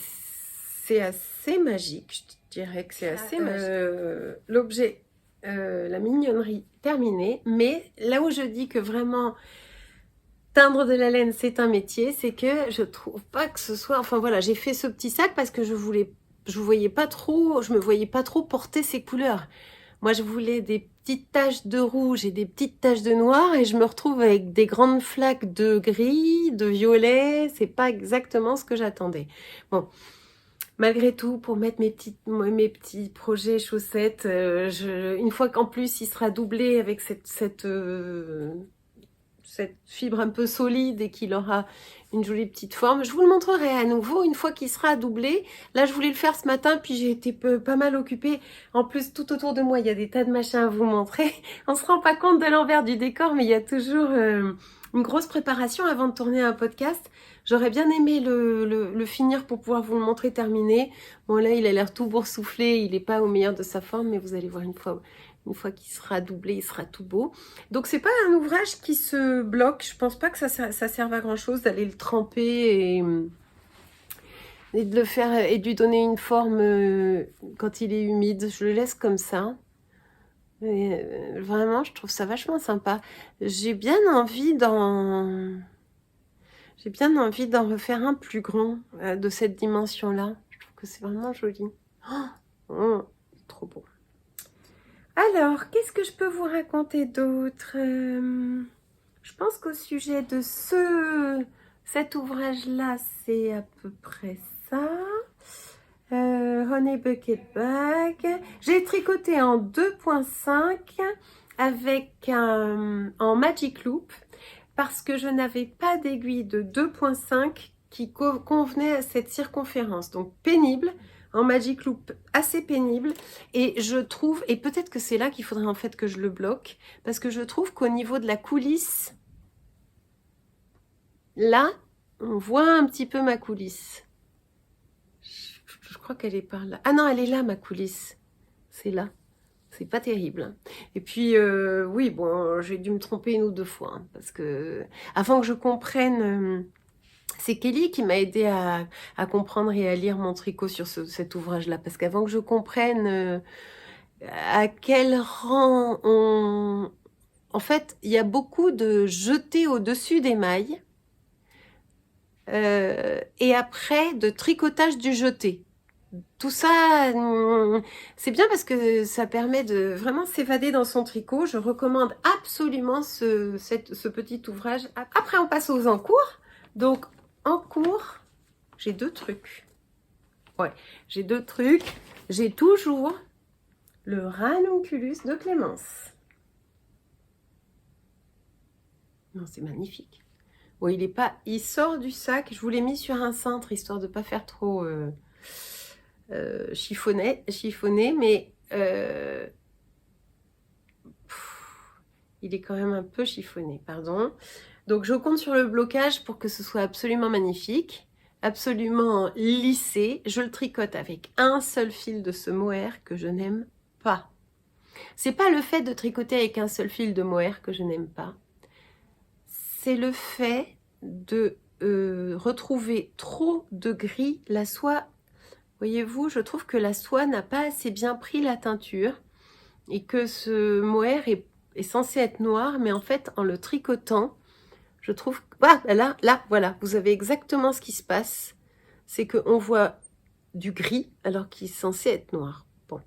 c'est assez magique. Je dirais que c'est assez magique. L'objet, la mignonnerie terminée. Mais là où je dis que vraiment... teindre de la laine, c'est un métier, c'est que je trouve pas que ce soit... Enfin voilà, j'ai fait ce petit sac parce que je me voyais pas trop porter ces couleurs. Moi, je voulais des petites taches de rouge et des petites taches de noir et je me retrouve avec des grandes flaques de gris, de violet. C'est pas exactement ce que j'attendais. Bon, malgré tout, pour mettre mes petits projets chaussettes, une fois qu'en plus il sera doublé avec cette fibre un peu solide et qu'il aura une jolie petite forme. Je vous le montrerai à nouveau une fois qu'il sera doublé. Là, je voulais le faire ce matin, puis j'ai été pas mal occupée. En plus, tout autour de moi, il y a des tas de machins à vous montrer. On se rend pas compte de l'envers du décor, mais il y a toujours une grosse préparation avant de tourner un podcast. J'aurais bien aimé le finir pour pouvoir vous le montrer terminé. Bon, là, il a l'air tout boursouflé, il n'est pas au meilleur de sa forme, mais vous allez voir une fois qu'il sera doublé, il sera tout beau. Donc c'est pas un ouvrage qui se bloque. Je pense pas que ça serve à grand chose d'aller le tremper et de le faire et de lui donner une forme quand il est humide. Je le laisse comme ça. Vraiment, je trouve ça vachement sympa. J'ai bien envie d'en refaire un plus grand de cette dimension-là. Je trouve que c'est vraiment joli. Oh, trop beau. Alors, qu'est-ce que je peux vous raconter d'autre? Je pense qu'au sujet de cet ouvrage-là, c'est à peu près ça. Honey Bucket Bag. J'ai tricoté en 2.5 avec en Magic Loop parce que je n'avais pas d'aiguille de 2.5 qui convenait à cette circonférence. Donc pénible. En Magic Loop, assez pénible. Et je trouve, et peut-être que c'est là qu'il faudrait en fait que je le bloque, parce que je trouve qu'au niveau de la coulisse, là, on voit un petit peu ma coulisse. Je crois qu'elle est par là. Ah non, elle est là, ma coulisse. C'est là. C'est pas terrible. Et puis, oui, bon, j'ai dû me tromper 1 ou 2 fois, hein, parce que avant que je comprenne C'est Kelly qui m'a aidé à comprendre et à lire mon tricot sur cet ouvrage-là. Parce qu'avant que je comprenne à quel rang on... En fait, il y a beaucoup de jetés au-dessus des mailles. Et après, de tricotage du jeté. Tout ça, c'est bien parce que ça permet de vraiment s'évader dans son tricot. Je recommande absolument ce petit ouvrage. Après, on passe aux encours. Donc, en cours, j'ai deux trucs. Ouais, j'ai deux trucs. J'ai toujours le ranunculus de Clémence. Non, c'est magnifique. Bon, il est pas, il sort du sac. Je vous l'ai mis sur un cintre histoire de pas faire trop chiffonné, mais il est quand même un peu chiffonné, pardon. Donc je compte sur le blocage pour que ce soit absolument magnifique, absolument lissé. Je le tricote avec un seul fil de ce mohair que je n'aime pas. C'est pas le fait de tricoter avec un seul fil de mohair que je n'aime pas. C'est le fait de retrouver trop de gris. La soie, voyez-vous, je trouve que la soie n'a pas assez bien pris la teinture et que ce mohair est censé être noir, mais en fait, en le tricotant, je trouve... Ah, là, voilà, vous avez exactement ce qui se passe. C'est qu'on voit du gris alors qu'il est censé être noir. Bon.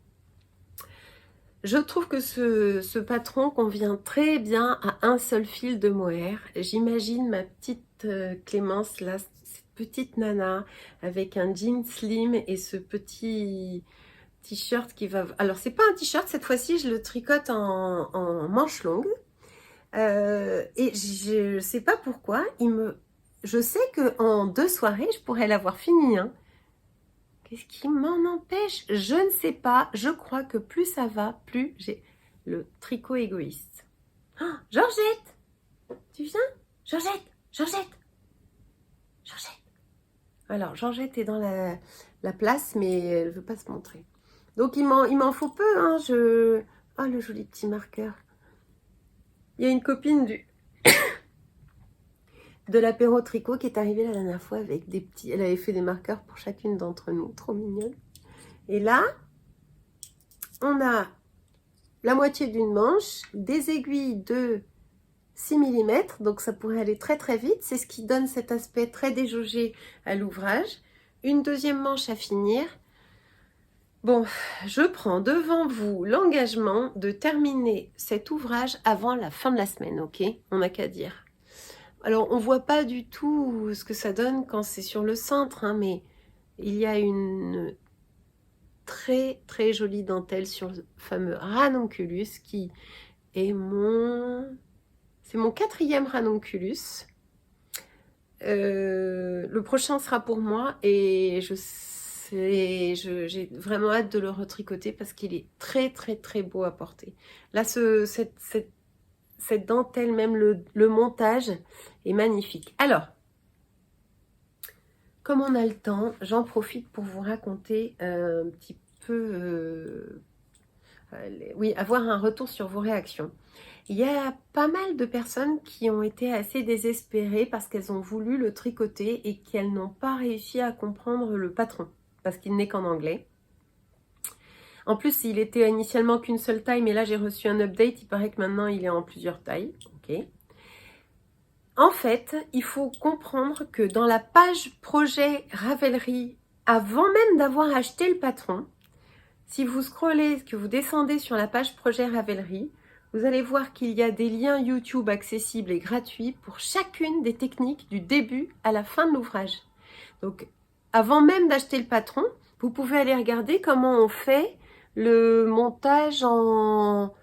Je trouve que ce patron convient très bien à un seul fil de mohair. J'imagine ma petite Clémence, là, cette petite nana, avec un jean slim et ce petit t-shirt qui va... Alors, c'est pas un t-shirt, cette fois-ci, je le tricote en manche longue. Et je sais pas pourquoi, je sais qu'en 2 soirées, je pourrais l'avoir fini. Hein. Qu'est-ce qui m'en empêche? Je ne sais pas. Je crois que plus ça va, plus j'ai le tricot égoïste. Oh, Georgette, tu viens? Georgette, Georgette, Georgette. Alors, Georgette est dans la place, mais elle veut pas se montrer. Donc, il m'en faut peu. Hein, Oh, le joli petit marqueur. Il y a une copine de l'apéro tricot qui est arrivée la dernière fois avec des petits... Elle avait fait des marqueurs pour chacune d'entre nous, trop mignonne. Et là, on a la moitié d'une manche, des aiguilles de 6 mm, donc ça pourrait aller très très vite. C'est ce qui donne cet aspect très déjaugé à l'ouvrage. Une deuxième manche à finir. Bon, je prends devant vous l'engagement de terminer cet ouvrage avant la fin de la semaine, ok? On n'a qu'à dire. Alors, on voit pas du tout ce que ça donne quand c'est sur le cintre, hein, mais il y a une très très jolie dentelle sur le fameux ranunculus qui est c'est mon 4e ranunculus. Le prochain sera pour moi et j'ai vraiment hâte de le retricoter parce qu'il est très très très beau à porter. Là, cette dentelle, même le montage est magnifique. Alors, comme on a le temps, j'en profite pour vous raconter un petit peu, oui, avoir un retour sur vos réactions. Il y a pas mal de personnes qui ont été assez désespérées parce qu'elles ont voulu le tricoter et qu'elles n'ont pas réussi à comprendre le patron parce qu'il n'est qu'en anglais. En plus, il était initialement qu'une seule taille, mais là j'ai reçu un update, il paraît que maintenant il est en plusieurs tailles. Ok. En fait, il faut comprendre que dans la page projet Ravelry, avant même d'avoir acheté le patron, si vous scrollez, que vous descendez sur la page projet Ravelry, vous allez voir qu'il y a des liens YouTube accessibles et gratuits pour chacune des techniques du début à la fin de l'ouvrage. Donc, avant même d'acheter le patron, vous pouvez aller regarder comment on fait le montage en...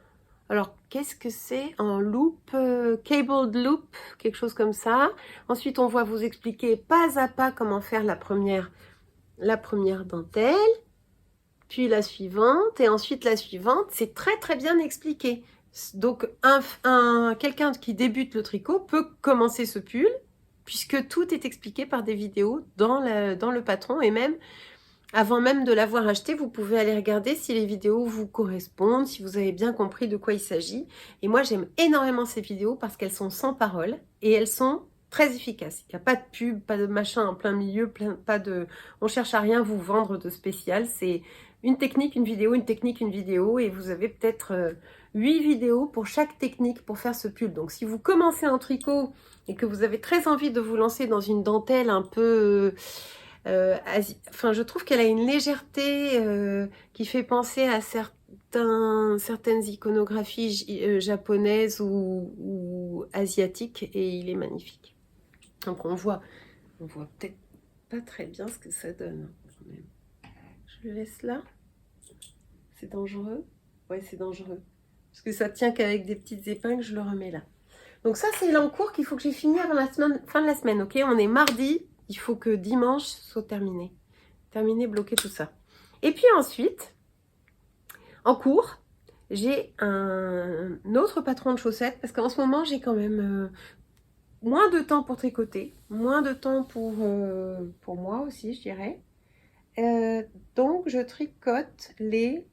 Alors, qu'est-ce que c'est? En loop, cabled loop, quelque chose comme ça. Ensuite, on va vous expliquer pas à pas comment faire la première dentelle, puis la suivante, et ensuite la suivante. C'est très très bien expliqué. Donc, quelqu'un qui débute le tricot peut commencer ce pull, puisque tout est expliqué par des vidéos dans le patron, et même avant même de l'avoir acheté, vous pouvez aller regarder si les vidéos vous correspondent, si vous avez bien compris de quoi il s'agit. Et moi, j'aime énormément ces vidéos parce qu'elles sont sans parole et elles sont très efficace. Il n'y a pas de pub, pas de machin en plein milieu, pas de... On cherche à rien vous vendre de spécial. C'est une technique, une vidéo, une technique, une vidéo. Et vous avez peut-être 8 vidéos pour chaque technique pour faire ce pull. Donc si vous commencez en tricot et que vous avez très envie de vous lancer dans une dentelle un peu... enfin, je trouve qu'elle a une légèreté qui fait penser à certaines iconographies japonaises ou asiatiques, et il est magnifique. Donc on voit peut-être pas très bien ce que ça donne. Je le laisse là. C'est dangereux. Ouais, c'est dangereux. Parce que ça tient qu'avec des petites épingles, je le remets là. Donc ça, c'est l'encours qu'il faut que j'ai fini avant la semaine, fin de la semaine, ok? On est mardi, il faut que dimanche soit terminé. Terminé, bloquer tout ça. Et puis ensuite, en cours, j'ai un autre patron de chaussettes, parce qu'en ce moment, j'ai quand même moins de temps pour tricoter, moins de temps pour moi aussi, je dirais. Donc, je tricote les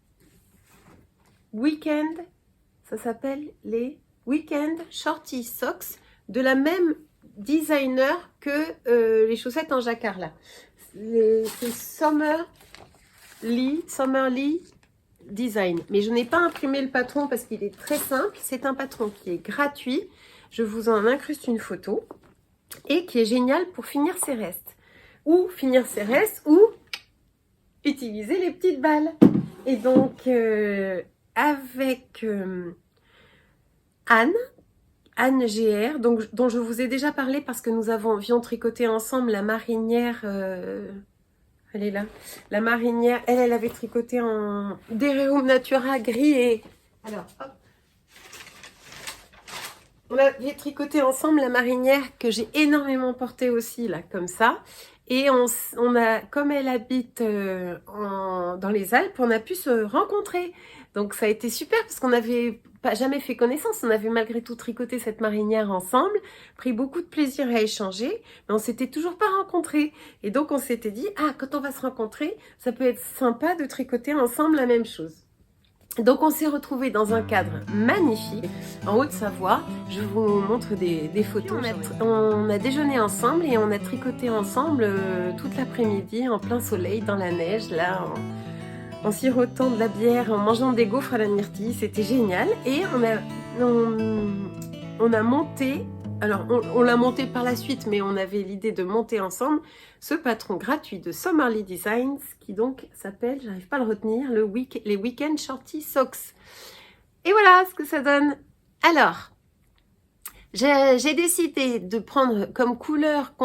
week-end, ça s'appelle les Weekend Shorty Socks, de la même designer que les chaussettes en jacquard là. C'est Summerly Design. Mais je n'ai pas imprimé le patron parce qu'il est très simple. C'est un patron qui est gratuit. Je vous en incruste une photo. Et qui est génial pour finir ses restes. Ou finir ses restes ou utiliser les petites balles. Et donc, avec Anne GR, dont je vous ai déjà parlé parce que nous avions tricoté ensemble la marinière... elle est là. La marinière, elle avait tricoté en Dereum Natura gris et... Alors, hop. On avait tricoté ensemble la marinière que j'ai énormément portée aussi, là, comme ça. Et on a, comme elle habite dans les Alpes, on a pu se rencontrer. Donc ça a été super parce qu'on n'avait pas jamais fait connaissance. On avait malgré tout tricoté cette marinière ensemble, pris beaucoup de plaisir à échanger, mais on s'était toujours pas rencontrés. Et donc on s'était dit, ah, quand on va se rencontrer, ça peut être sympa de tricoter ensemble la même chose. Donc on s'est retrouvés dans un cadre magnifique en Haute-Savoie. Je vous montre des photos. On a déjeuné ensemble et on a tricoté ensemble toute l'après-midi en plein soleil dans la neige là, en sirotant de la bière, en mangeant des gaufres à la myrtille. C'était génial. Et on a monté, alors on l'a monté par la suite, mais on avait l'idée de monter ensemble ce patron gratuit de Summerly Designs qui donc s'appelle, j'arrive pas à le retenir, les Weekend Shorty Socks. Et voilà ce que ça donne. Alors, j'ai décidé de prendre comme couleur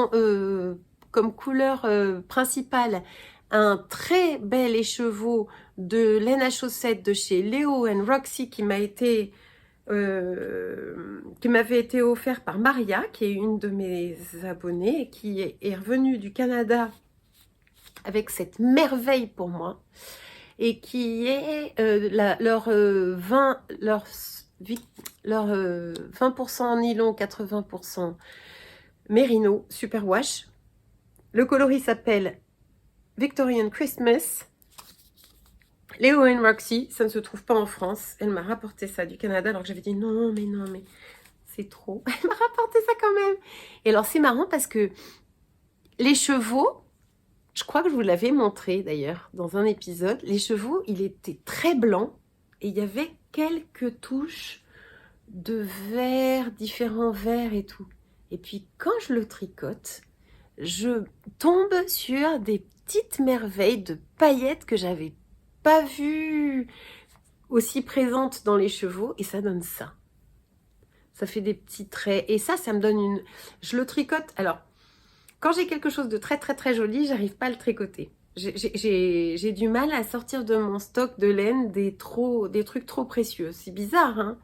principale un très bel écheveau de laine à chaussettes de chez Leo & Roxy qui m'avait été offert par Maria, qui est une de mes abonnées et qui est revenue du Canada avec cette merveille pour moi et qui est leur 20% en nylon, 80% mérino, super wash. Le coloris s'appelle Victorian Christmas. Leo & Roxy, ça ne se trouve pas en France. Elle m'a rapporté ça du Canada alors que j'avais dit non, mais c'est trop. Elle m'a rapporté ça quand même. Et alors c'est marrant parce que les chevaux, je crois que je vous l'avais montré d'ailleurs dans un épisode, les chevaux, il était très blanc et il y avait quelques touches de vert, différents verts et tout. Et puis quand je le tricote, je tombe sur des petites merveilles de paillettes que j'avais pas vues aussi présentes dans les chevaux et ça donne ça. Ça fait des petits traits et ça me donne une... Je le tricote, alors quand j'ai quelque chose de très très très joli, j'arrive pas à le tricoter. J'ai du mal à sortir de mon stock de laine des trucs trop précieux. C'est bizarre, hein?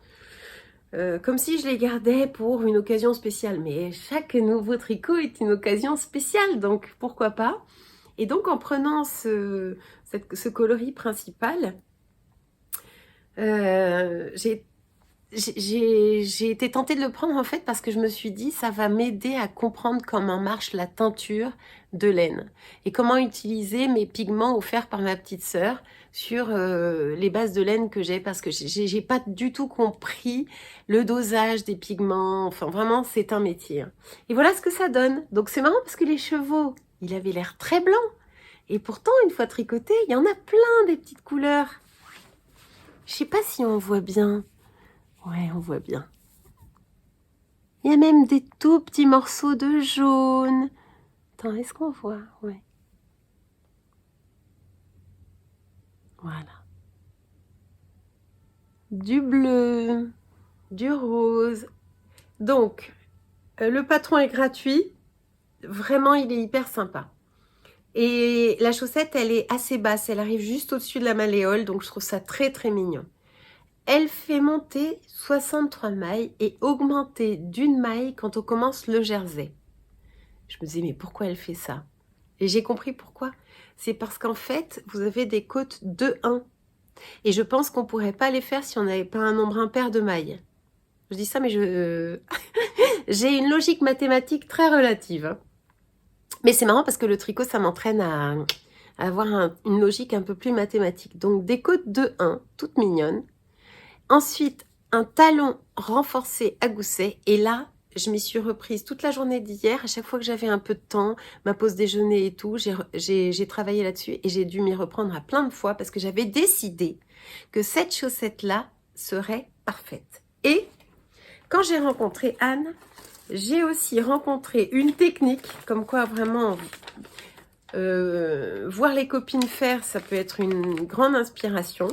Comme si je les gardais pour une occasion spéciale. Mais chaque nouveau tricot est une occasion spéciale, donc pourquoi pas? Et donc en prenant ce coloris principal, j'ai j'ai été tentée de le prendre en fait parce que je me suis dit ça va m'aider à comprendre comment marche la teinture de laine et comment utiliser mes pigments offerts par ma petite sœur sur les bases de laine que j'ai parce que j'ai pas du tout compris le dosage des pigments. Enfin vraiment c'est un métier. Hein. Et voilà ce que ça donne. Donc c'est marrant parce que les chevaux, il avait l'air très blanc et pourtant une fois tricoté, il y en a plein des petites couleurs. Je sais pas si on voit bien. Ouais, on voit bien. Il y a même des tout petits morceaux de jaune. Attends, est-ce qu'on voit? Ouais. Voilà. Du bleu, du rose. Donc, le patron est gratuit. Vraiment, il est hyper sympa. Et la chaussette, elle est assez basse. Elle arrive juste au-dessus de la malléole. Donc, je trouve ça très, très mignon. Elle fait monter 63 mailles et augmenter d'une maille quand on commence le jersey. Je me disais, mais pourquoi elle fait ça? Et j'ai compris pourquoi. C'est parce qu'en fait, vous avez des côtes 2-1. Et je pense qu'on ne pourrait pas les faire si on n'avait pas un nombre impair de mailles. Je dis ça, mais j'ai une logique mathématique très relative. Hein. Mais c'est marrant parce que le tricot, ça m'entraîne à avoir une logique un peu plus mathématique. Donc, des côtes 2-1, toutes mignonnes. Ensuite, un talon renforcé à gousset. Et là, je m'y suis reprise toute la journée d'hier. À chaque fois que j'avais un peu de temps, ma pause déjeuner et tout, j'ai travaillé là-dessus et j'ai dû m'y reprendre à plein de fois parce que j'avais décidé que cette chaussette-là serait parfaite. Et quand j'ai rencontré Anne, j'ai aussi rencontré une technique, comme quoi vraiment voir les copines faire, ça peut être une grande inspiration.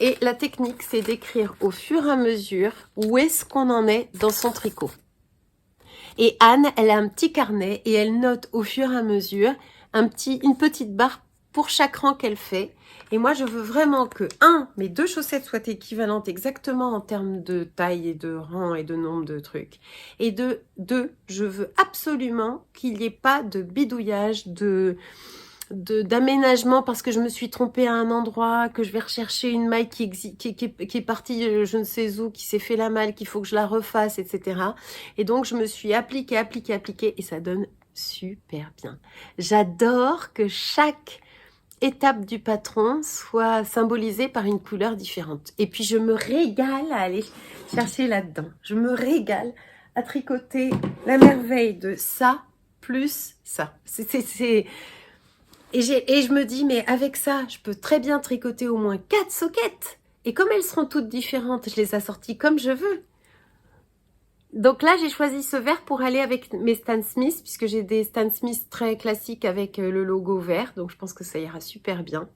Et la technique, c'est d'écrire au fur et à mesure où est-ce qu'on en est dans son tricot. Et Anne, elle a un petit carnet et elle note au fur et à mesure une petite barre pour chaque rang qu'elle fait. Et moi, je veux vraiment que, mes deux chaussettes soient équivalentes exactement en termes de taille et de rang et de nombre de trucs. Et deux, je veux absolument qu'il n'y ait pas de bidouillage, d'aménagement parce que je me suis trompée à un endroit, que je vais rechercher une maille qui est partie je ne sais où, qui s'est fait la malle, qu'il faut que je la refasse, etc. Et donc, je me suis appliquée et ça donne super bien. J'adore que chaque étape du patron soit symbolisée par une couleur différente. Et puis, je me régale à aller chercher là-dedans. Je me régale à tricoter la merveille de ça plus ça. Et je me dis, mais avec ça, je peux très bien tricoter au moins 4 soquettes. Et comme elles seront toutes différentes, je les assortis comme je veux. Donc là, j'ai choisi ce vert pour aller avec mes Stan Smith, puisque j'ai des Stan Smith très classiques avec le logo vert. Donc je pense que ça ira super bien.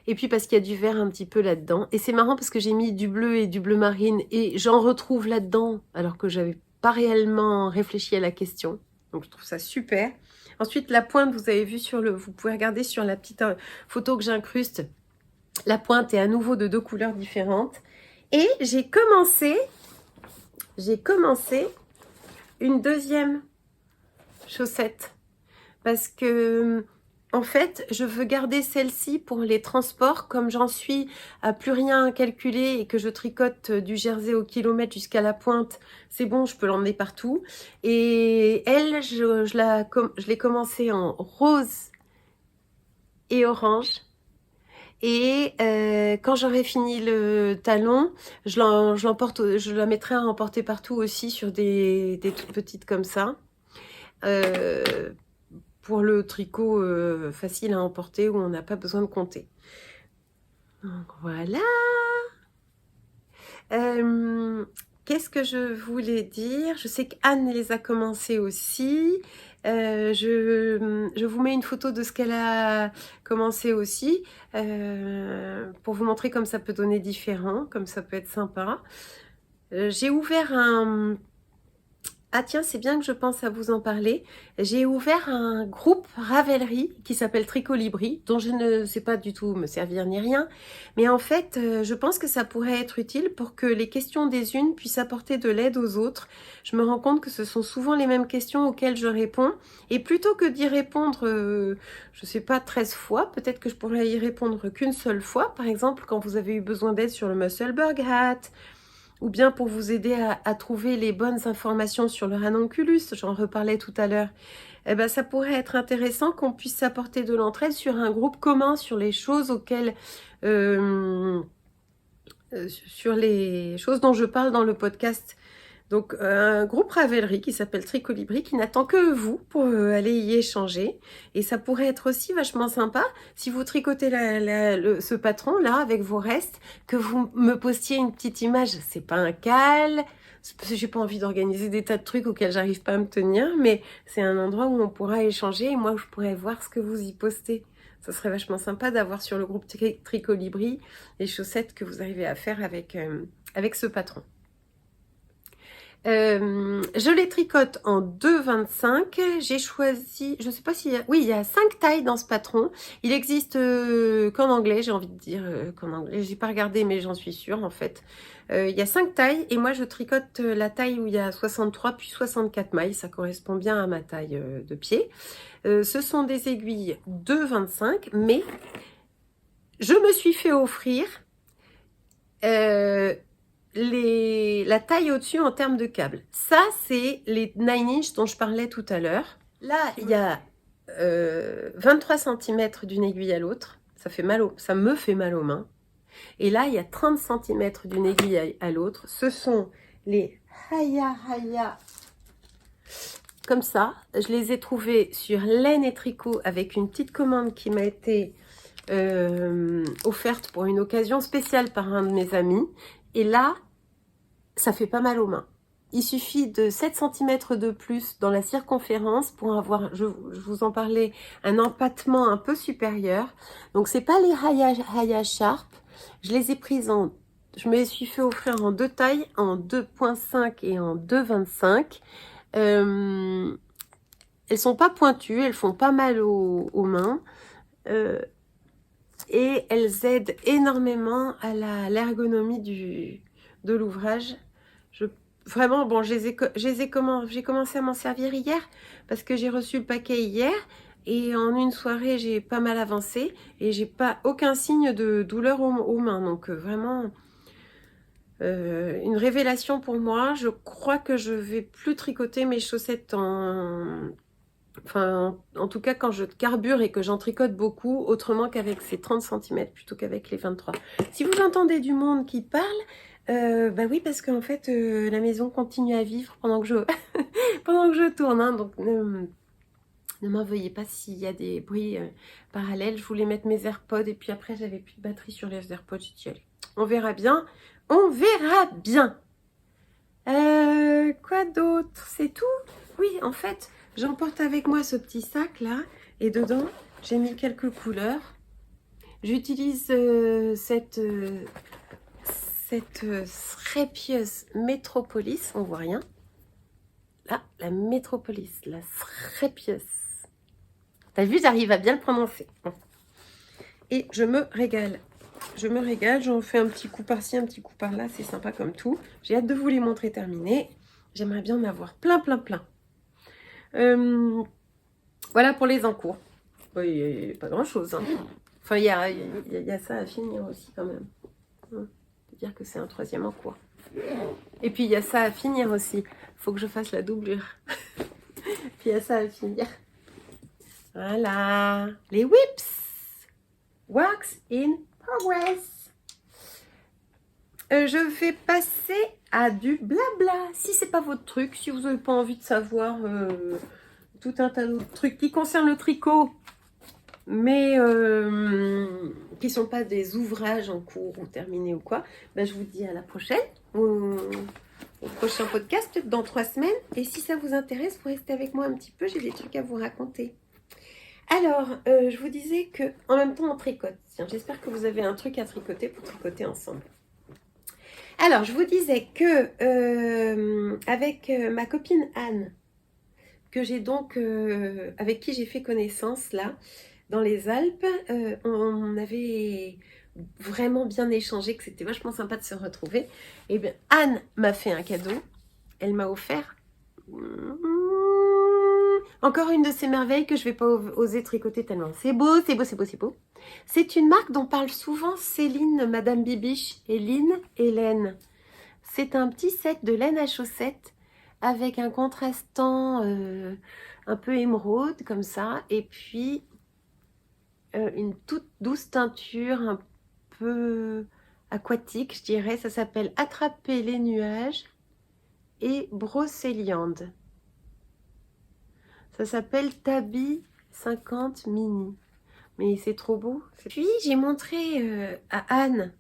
Et puis parce qu'il y a du vert un petit peu là-dedans. Et c'est marrant parce que j'ai mis du bleu et du bleu marine. Et j'en retrouve là-dedans, alors que j'avais pas réellement réfléchi à la question. Donc je trouve ça super. Ensuite, la pointe, vous avez vu vous pouvez regarder sur la petite photo que j'incruste. La pointe est à nouveau de 2 couleurs différentes. Et j'ai commencé une deuxième chaussette. Parce que, en fait, je veux garder celle-ci pour les transports. Comme j'en suis à plus rien calculer et que je tricote du jersey au kilomètre jusqu'à la pointe, c'est bon, je peux l'emmener partout. Et elle, je l'ai commencée en rose et orange. Et quand j'aurai fini le talon, je la mettrai à emporter partout aussi sur des toutes petites comme ça. Pour le tricot facile à emporter où on n'a pas besoin de compter. Donc voilà. Qu'est-ce que je voulais dire? Je sais qu'Anne les a commencé aussi. Je vous mets une photo de ce qu'elle a commencé aussi pour vous montrer comme ça peut donner différent, comme ça peut être sympa. J'ai ouvert un... Ah tiens, c'est bien que je pense à vous en parler. J'ai ouvert un groupe Ravelry qui s'appelle Tricolibri, dont je ne sais pas du tout me servir ni rien. Mais en fait, je pense que ça pourrait être utile pour que les questions des unes puissent apporter de l'aide aux autres. Je me rends compte que ce sont souvent les mêmes questions auxquelles je réponds. Et plutôt que d'y répondre, je sais pas, 13 fois, peut-être que je pourrais y répondre qu'une seule fois. Par exemple, quand vous avez eu besoin d'aide sur le Musselburgh Hat, ou bien pour vous aider à trouver les bonnes informations sur le ranonculus, j'en reparlais tout à l'heure, eh ben, ça pourrait être intéressant qu'on puisse apporter de l'entraide sur un groupe commun, sur les choses auxquelles... sur les choses dont je parle dans le podcast. Donc un groupe Ravelry qui s'appelle Tricolibri qui n'attend que vous pour aller y échanger. Et ça pourrait être aussi vachement sympa si vous tricotez ce patron là avec vos restes, que vous me postiez une petite image. C'est pas un cal, j'ai pas envie d'organiser des tas de trucs auxquels j'arrive pas à me tenir, mais c'est un endroit où on pourra échanger et moi je pourrais voir ce que vous y postez. Ça serait vachement sympa d'avoir sur le groupe Tricolibri les chaussettes que vous arrivez à faire avec ce patron. Je les tricote en 2,25. J'ai choisi, je sais pas s'il y a... Oui, il y a 5 tailles dans ce patron. Il existe qu'en anglais, j'ai envie de dire qu'en anglais. J'ai pas regardé, mais j'en suis sûre en fait. Il y a 5 tailles et moi je tricote la taille où il y a 63 puis 64 mailles. Ça correspond bien à ma taille de pied. Ce sont des aiguilles 2,25, mais je me suis fait offrir... la taille au-dessus en termes de câbles. Ça, c'est les 9 inch dont je parlais tout à l'heure. Là, il y a 23 cm d'une aiguille à l'autre. Ça me fait mal aux mains. Et là, il y a 30 cm d'une aiguille à l'autre. Ce sont les Haya. Comme ça. Je les ai trouvés sur Laine et Tricot avec une petite commande qui m'a été offerte pour une occasion spéciale par un de mes amis. Et là, ça fait pas mal aux mains. Il suffit de 7 cm de plus dans la circonférence pour avoir, je vous en parlais, un empattement un peu supérieur. Donc, c'est pas les Haya Sharp. Je les ai prises je me suis fait offrir en 2 tailles, en 2,5 et en 2,25. Elles sont pas pointues, elles font pas mal aux mains. Et elles aident énormément à l'ergonomie de l'ouvrage. Vraiment, bon, j'ai commencé à m'en servir hier parce que j'ai reçu le paquet hier et en une soirée, j'ai pas mal avancé et j'ai pas aucun signe de douleur aux mains. Donc vraiment, une révélation pour moi. Je crois que je vais plus tricoter mes chaussettes Enfin, en tout cas, quand je carbure et que j'en tricote beaucoup, autrement qu'avec ces 30 cm plutôt qu'avec les 23. Si vous entendez du monde qui parle, bah oui, parce qu'en fait, la maison continue à vivre pendant que je tourne. Hein, donc, ne m'en veuillez pas s'il y a des bruits parallèles. Je voulais mettre mes AirPods et puis après, j'avais plus de batterie sur les AirPods. J'ai dit, allez, on verra bien. On verra bien. Quoi d'autre? C'est tout? Oui, en fait... J'emporte avec moi ce petit sac là et dedans j'ai mis quelques couleurs. J'utilise cette Srepieuse Métropolis, on voit rien. Là, la Métropolis, la Srepieuse. T'as vu, j'arrive à bien le prononcer. Et je me régale. J'en fais un petit coup par-ci, un petit coup par-là, c'est sympa comme tout. J'ai hâte de vous les montrer terminés. J'aimerais bien en avoir plein. Voilà pour les encours. Il n'y a pas grand chose. Hein. Enfin, il y a ça à finir aussi quand même. Dire que c'est un 3e encours. Et puis il y a ça à finir aussi. Il faut que je fasse la doublure. Puis il y a ça à finir. Voilà. Les whips. Works in progress. Je vais passer à du blabla. Si c'est pas votre truc, si vous n'avez pas envie de savoir tout un tas d'autres trucs qui concernent le tricot, mais qui sont pas des ouvrages en cours ou terminés ou quoi, ben, je vous dis à la prochaine, au prochain podcast, peut-être dans 3 semaines. Et si ça vous intéresse, vous restez avec moi un petit peu, j'ai des trucs à vous raconter. Alors, je vous disais que en même temps on tricote. Tiens, j'espère que vous avez un truc à tricoter pour tricoter ensemble. Alors, je vous disais que avec ma copine Anne, que j'ai donc avec qui j'ai fait connaissance là, dans les Alpes, on avait vraiment bien échangé, que c'était vachement sympa de se retrouver. Et bien, Anne m'a fait un cadeau. Elle m'a offert encore une de ces merveilles que je ne vais pas oser tricoter tellement. C'est beau. C'est une marque dont parle souvent Céline, Madame Bibiche, Hélène. C'est un petit set de laine à chaussettes avec un contrastant un peu émeraude comme ça. Et puis une toute douce teinture un peu aquatique, je dirais. Ça s'appelle Attraper les nuages et Brocéliande. Ça s'appelle Tabi 50 Mini. Mais c'est trop beau. Puis j'ai montré à Anne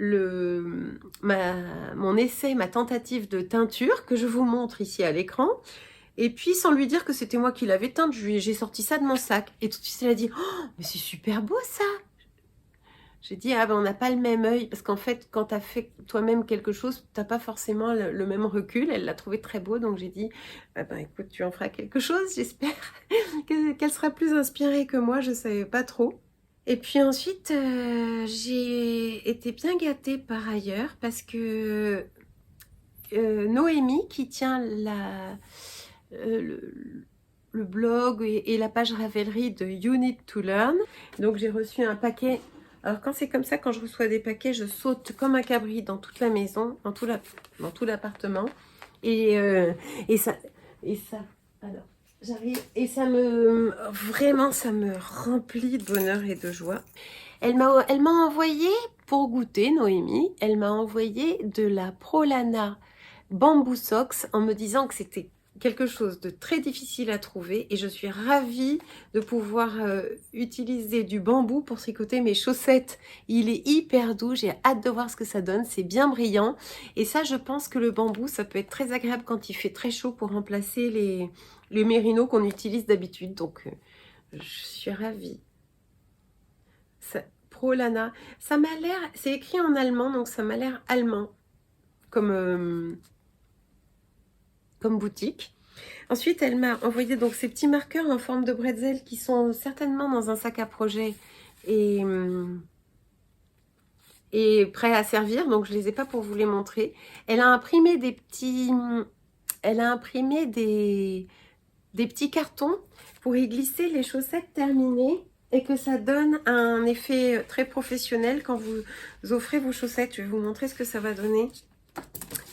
mon essai, ma tentative de teinture que je vous montre ici à l'écran. Et puis sans lui dire que c'était moi qui l'avais teinte, j'ai sorti ça de mon sac. Et tout de suite elle a dit « Oh, mais c'est super beau ça !» J'ai dit « Ah ben on n'a pas le même œil. » Parce qu'en fait, quand tu as fait toi-même quelque chose, tu n'as pas forcément le même recul. Elle l'a trouvé très beau, donc j'ai dit ah ben écoute, tu en feras quelque chose, j'espère qu'elle sera plus inspirée que moi, je ne savais pas trop. Et puis ensuite, j'ai été bien gâtée par ailleurs parce que Noémie, qui tient le blog et la page Ravelry de You Need to Learn, donc j'ai reçu un paquet. Alors quand c'est comme ça, quand je reçois des paquets, je saute comme un cabri dans toute la maison, dans tout l'appartement. Et ça, alors j'arrive, et vraiment ça me remplit de bonheur et de joie. Elle m'a envoyé, pour goûter, Noémie, elle m'a envoyé de la Prolana Bamboo Socks en me disant que c'était quelque chose de très difficile à trouver et je suis ravie de pouvoir utiliser du bambou pour tricoter mes chaussettes. Il est hyper doux, j'ai hâte de voir ce que ça donne, c'est bien brillant et ça je pense que le bambou ça peut être très agréable quand il fait très chaud pour remplacer les mérinos qu'on utilise d'habitude, donc je suis ravie. Prolana, ça m'a l'air, c'est écrit en allemand donc ça m'a l'air allemand comme boutique. Ensuite, elle m'a envoyé donc ces petits marqueurs en forme de bretzel qui sont certainement dans un sac à projet et prêts à servir. Donc, je ne les ai pas pour vous les montrer. Elle a imprimé des petits cartons pour y glisser les chaussettes terminées et que ça donne un effet très professionnel quand vous offrez vos chaussettes. Je vais vous montrer ce que ça va donner,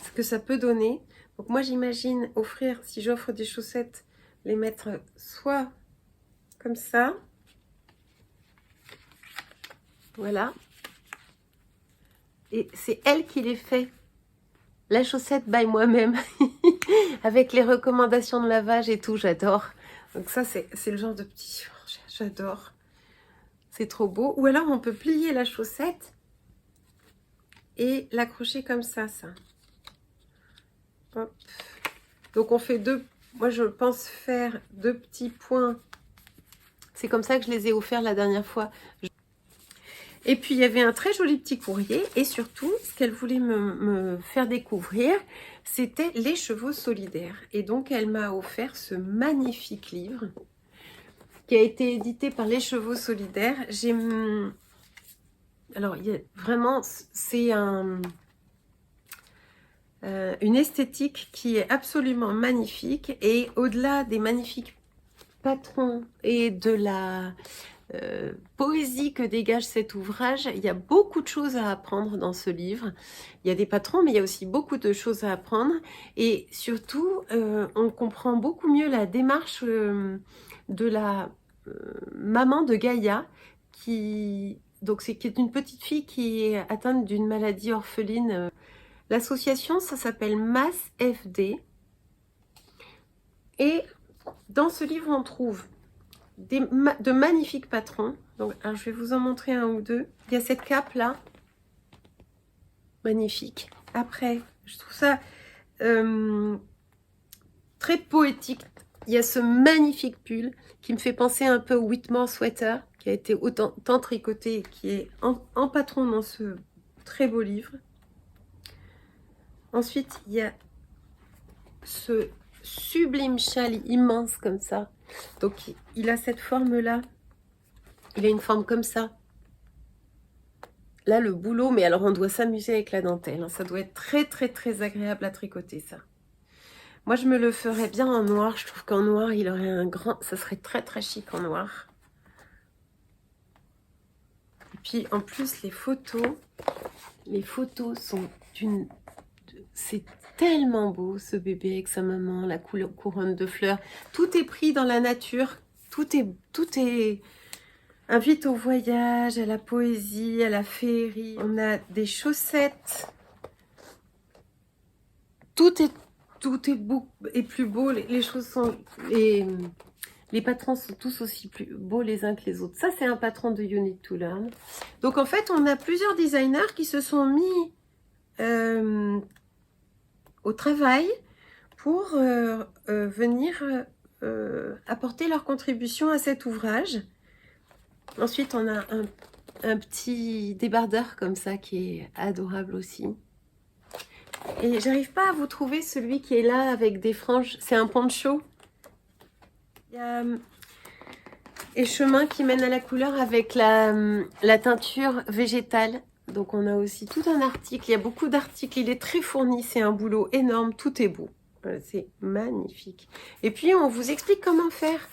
ce que ça peut donner. Donc moi j'imagine offrir, si j'offre des chaussettes, les mettre soit comme ça, voilà, et c'est elle qui les fait, la chaussette by moi-même, avec les recommandations de lavage et tout, j'adore. Donc ça c'est le genre de petit, j'adore, c'est trop beau. Ou alors on peut plier la chaussette et l'accrocher comme ça. Hop. Donc on fait moi je pense faire 2 petits points. C'est comme ça que je les ai offerts la dernière fois. Et puis il y avait un très joli petit courrier et surtout ce qu'elle voulait me faire découvrir, c'était les chevaux solidaires. Et donc elle m'a offert ce magnifique livre qui a été édité par les chevaux solidaires. Alors vraiment c'est une esthétique qui est absolument magnifique et au-delà des magnifiques patrons et de la poésie que dégage cet ouvrage, il y a beaucoup de choses à apprendre dans ce livre. Il y a des patrons, mais il y a aussi beaucoup de choses à apprendre et surtout on comprend beaucoup mieux la démarche de la maman de Gaïa qui est une petite fille qui est atteinte d'une maladie orpheline. L'association, ça s'appelle Mass FD. Et dans ce livre, on trouve de magnifiques patrons. Donc, alors, je vais vous en montrer un ou deux. Il y a cette cape-là. Magnifique. Après, je trouve ça très poétique. Il y a ce magnifique pull qui me fait penser un peu au Whitmore Sweater, qui a été tant tricoté et qui est en patron dans ce très beau livre. Ensuite, il y a ce sublime châle immense comme ça. Donc, il a cette forme-là. Il a une forme comme ça. Là, le boulot, mais alors on doit s'amuser avec la dentelle. Hein. Ça doit être très, très, très agréable à tricoter, ça. Moi, je me le ferais bien en noir. Je trouve qu'en noir, il aurait un grand... Ça serait très, très chic en noir. Et puis, en plus, les photos sont C'est tellement beau ce bébé avec sa maman, la couleur couronne de fleurs. Tout est pris dans la nature. Tout est invite au voyage, à la poésie, à la féerie. On a des chaussettes. Tout est beau et plus beau. Les choses sont... Les patrons sont tous aussi plus beaux les uns que les autres. Ça, c'est un patron de You Need to Learn. Donc, en fait, on a plusieurs designers qui se sont mis au travail pour venir apporter leur contribution à cet ouvrage. Ensuite, on a un petit débardeur comme ça qui est adorable aussi. Et j'arrive pas à vous trouver celui qui est là avec des franges. C'est un poncho. Il y a et chemin qui mène à la couleur avec la teinture végétale. Donc on a aussi tout un article. Il y a beaucoup d'articles. Il est très fourni. C'est un boulot énorme. Tout est beau. C'est magnifique. Et puis on vous explique comment faire.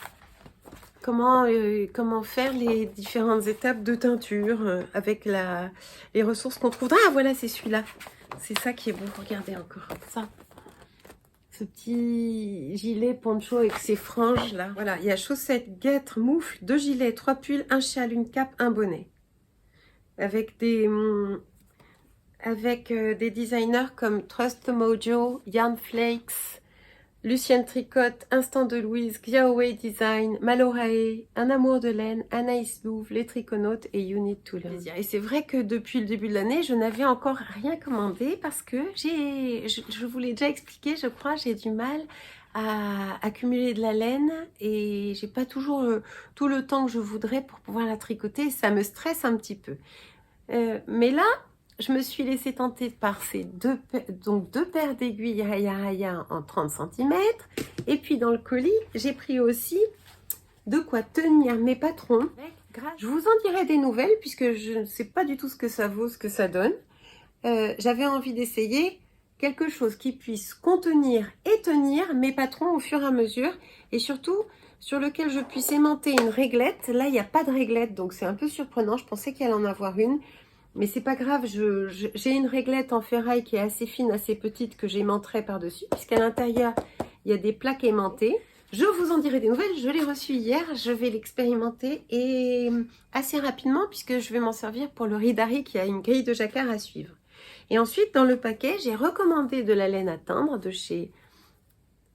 Comment faire les différentes étapes de teinture avec les ressources qu'on trouve. Ah voilà, c'est celui-là. C'est ça qui est beau. Regardez encore ça. Ce petit gilet poncho avec ses franges là. Voilà, il y a chaussettes, guêtres, moufles, 2 gilets, 3 pulls, un châle, une cape, un bonnet. Avec des designers comme Trust Mojo, Yarn Flakes, Lucienne Tricotte, Instant de Louise, Giaowei Design, Malorae, Un amour de laine, Anaïs Louvre, Les Triconautes et You Need to Learn. Et c'est vrai que depuis le début de l'année, je n'avais encore rien commandé parce que je vous l'ai déjà expliqué, je crois, j'ai du mal à accumuler de la laine et j'ai pas toujours tout le temps que je voudrais pour pouvoir la tricoter. Ça me stresse un petit peu. Mais là, je me suis laissée tenter par ces deux paires d'aiguilles Raya en 30 cm. Et puis dans le colis, j'ai pris aussi de quoi tenir mes patrons. Je vous en dirai des nouvelles puisque je ne sais pas du tout ce que ça vaut, ce que ça donne. J'avais envie d'essayer quelque chose qui puisse contenir et tenir mes patrons au fur et à mesure. Et surtout, sur lequel je puisse aimanter une réglette. Là, il n'y a pas de réglette, donc c'est un peu surprenant. Je pensais qu'il allait en avoir une. Mais c'est pas grave, j'ai une réglette en ferraille qui est assez fine, assez petite, que j'aimanterai par-dessus, puisqu'à l'intérieur, il y a des plaques aimantées. Je vous en dirai des nouvelles, je l'ai reçu hier, je vais l'expérimenter et assez rapidement, puisque je vais m'en servir pour le Ridari qui a une grille de jacquard à suivre. Et ensuite, dans le paquet, j'ai recommandé de la laine à teindre de chez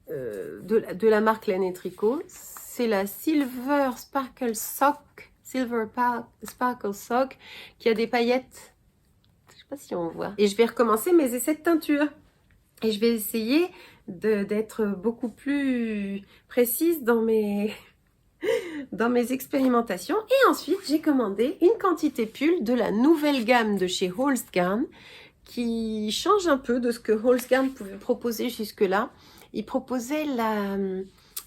de la marque Laine et Tricot. C'est la Silver Sparkle Sock qui a des paillettes. Je ne sais pas si on voit. Et je vais recommencer mes essais de teinture. Et je vais essayer d'être beaucoup plus précise dans mes expérimentations. Et ensuite, j'ai commandé une quantité pull de la nouvelle gamme de chez Holzgarn qui change un peu de ce que Holzgarn pouvait proposer jusque-là. Il proposait la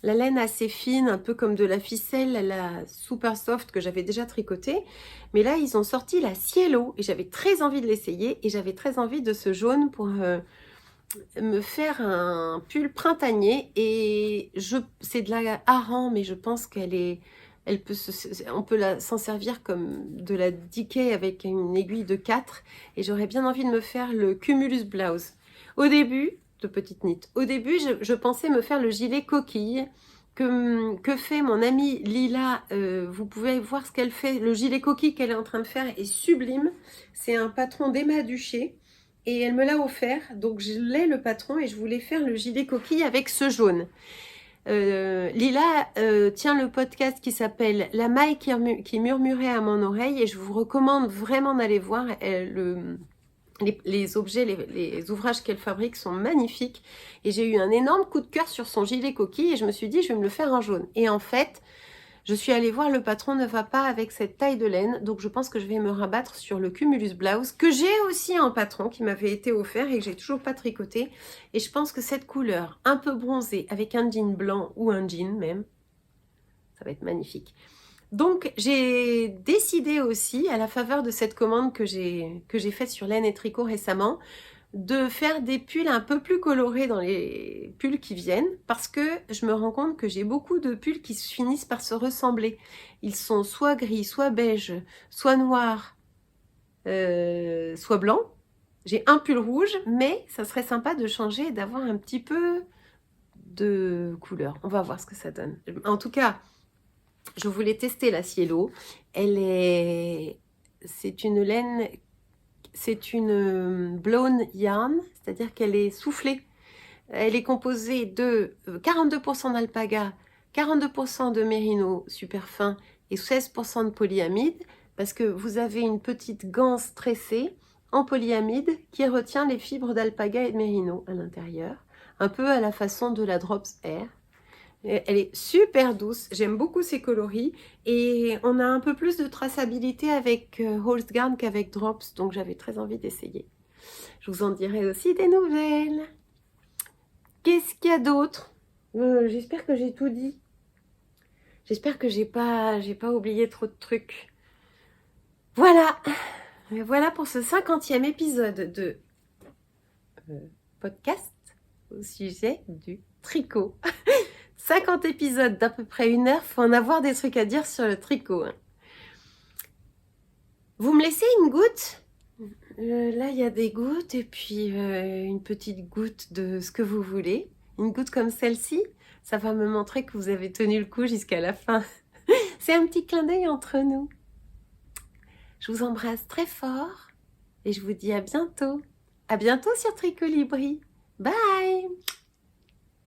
laine assez fine, un peu comme de la ficelle, la super soft que j'avais déjà tricotée. Mais là, ils ont sorti la Cielo et j'avais très envie de l'essayer et j'avais très envie de ce jaune pour me faire un pull printanier. Et c'est de la hareng, mais je pense on peut s'en servir comme de la Decay avec une aiguille de 4. Et j'aurais bien envie de me faire le Cumulus Blouse. Au début... de petites nites. Au début, je pensais me faire le gilet coquille que fait mon amie Lila. Vous pouvez voir ce qu'elle fait. Le gilet coquille qu'elle est en train de faire est sublime. C'est un patron d'Emma Duché et elle me l'a offert. Donc, je l'ai le patron et je voulais faire le gilet coquille avec ce jaune. Lila tient le podcast qui s'appelle La maille qui murmurait à mon oreille et je vous recommande vraiment d'aller voir les objets, les ouvrages qu'elle fabrique sont magnifiques et j'ai eu un énorme coup de cœur sur son gilet coquille et je me suis dit je vais me le faire en jaune. Et en fait, je suis allée voir, le patron ne va pas avec cette taille de laine, donc je pense que je vais me rabattre sur le Cumulus Blouse que j'ai aussi en patron qui m'avait été offert et que j'ai toujours pas tricoté. Et je pense que cette couleur un peu bronzée avec un jean blanc ou un jean même, ça va être magnifique. Donc, j'ai décidé aussi, à la faveur de cette commande que j'ai faite sur Laine et Tricot récemment, de faire des pulls un peu plus colorés dans les pulls qui viennent, parce que je me rends compte que j'ai beaucoup de pulls qui finissent par se ressembler. Ils sont soit gris, soit beige, soit noirs, soit blancs. J'ai un pull rouge, mais ça serait sympa de changer et d'avoir un petit peu de couleur. On va voir ce que ça donne. En tout cas, je voulais tester la Cielo. C'est une laine, c'est une blown yarn, c'est-à-dire qu'elle est soufflée. Elle est composée de 42% d'alpaga, 42% de mérino super fin et 16% de polyamide, parce que vous avez une petite ganse tressée en polyamide qui retient les fibres d'alpaga et de mérino à l'intérieur, un peu à la façon de la Drops Air. Elle est super douce, j'aime beaucoup ses coloris et on a un peu plus de traçabilité avec Holzgarn qu'avec Drops, donc j'avais très envie d'essayer. Je vous en dirai aussi des nouvelles. Qu'est-ce qu'il y a d'autre? J'espère que j'ai tout dit. J'espère que j'ai pas oublié trop de trucs. Voilà, voilà pour ce 50e épisode de podcast au sujet du tricot. 50 épisodes d'à peu près 1 heure, faut en avoir des trucs à dire sur le tricot. Hein. Vous me laissez une goutte? Là, il y a des gouttes et puis une petite goutte de ce que vous voulez. Une goutte comme celle-ci, ça va me montrer que vous avez tenu le coup jusqu'à la fin. C'est un petit clin d'œil entre nous. Je vous embrasse très fort et je vous dis à bientôt. À bientôt sur Tricolibri. Bye!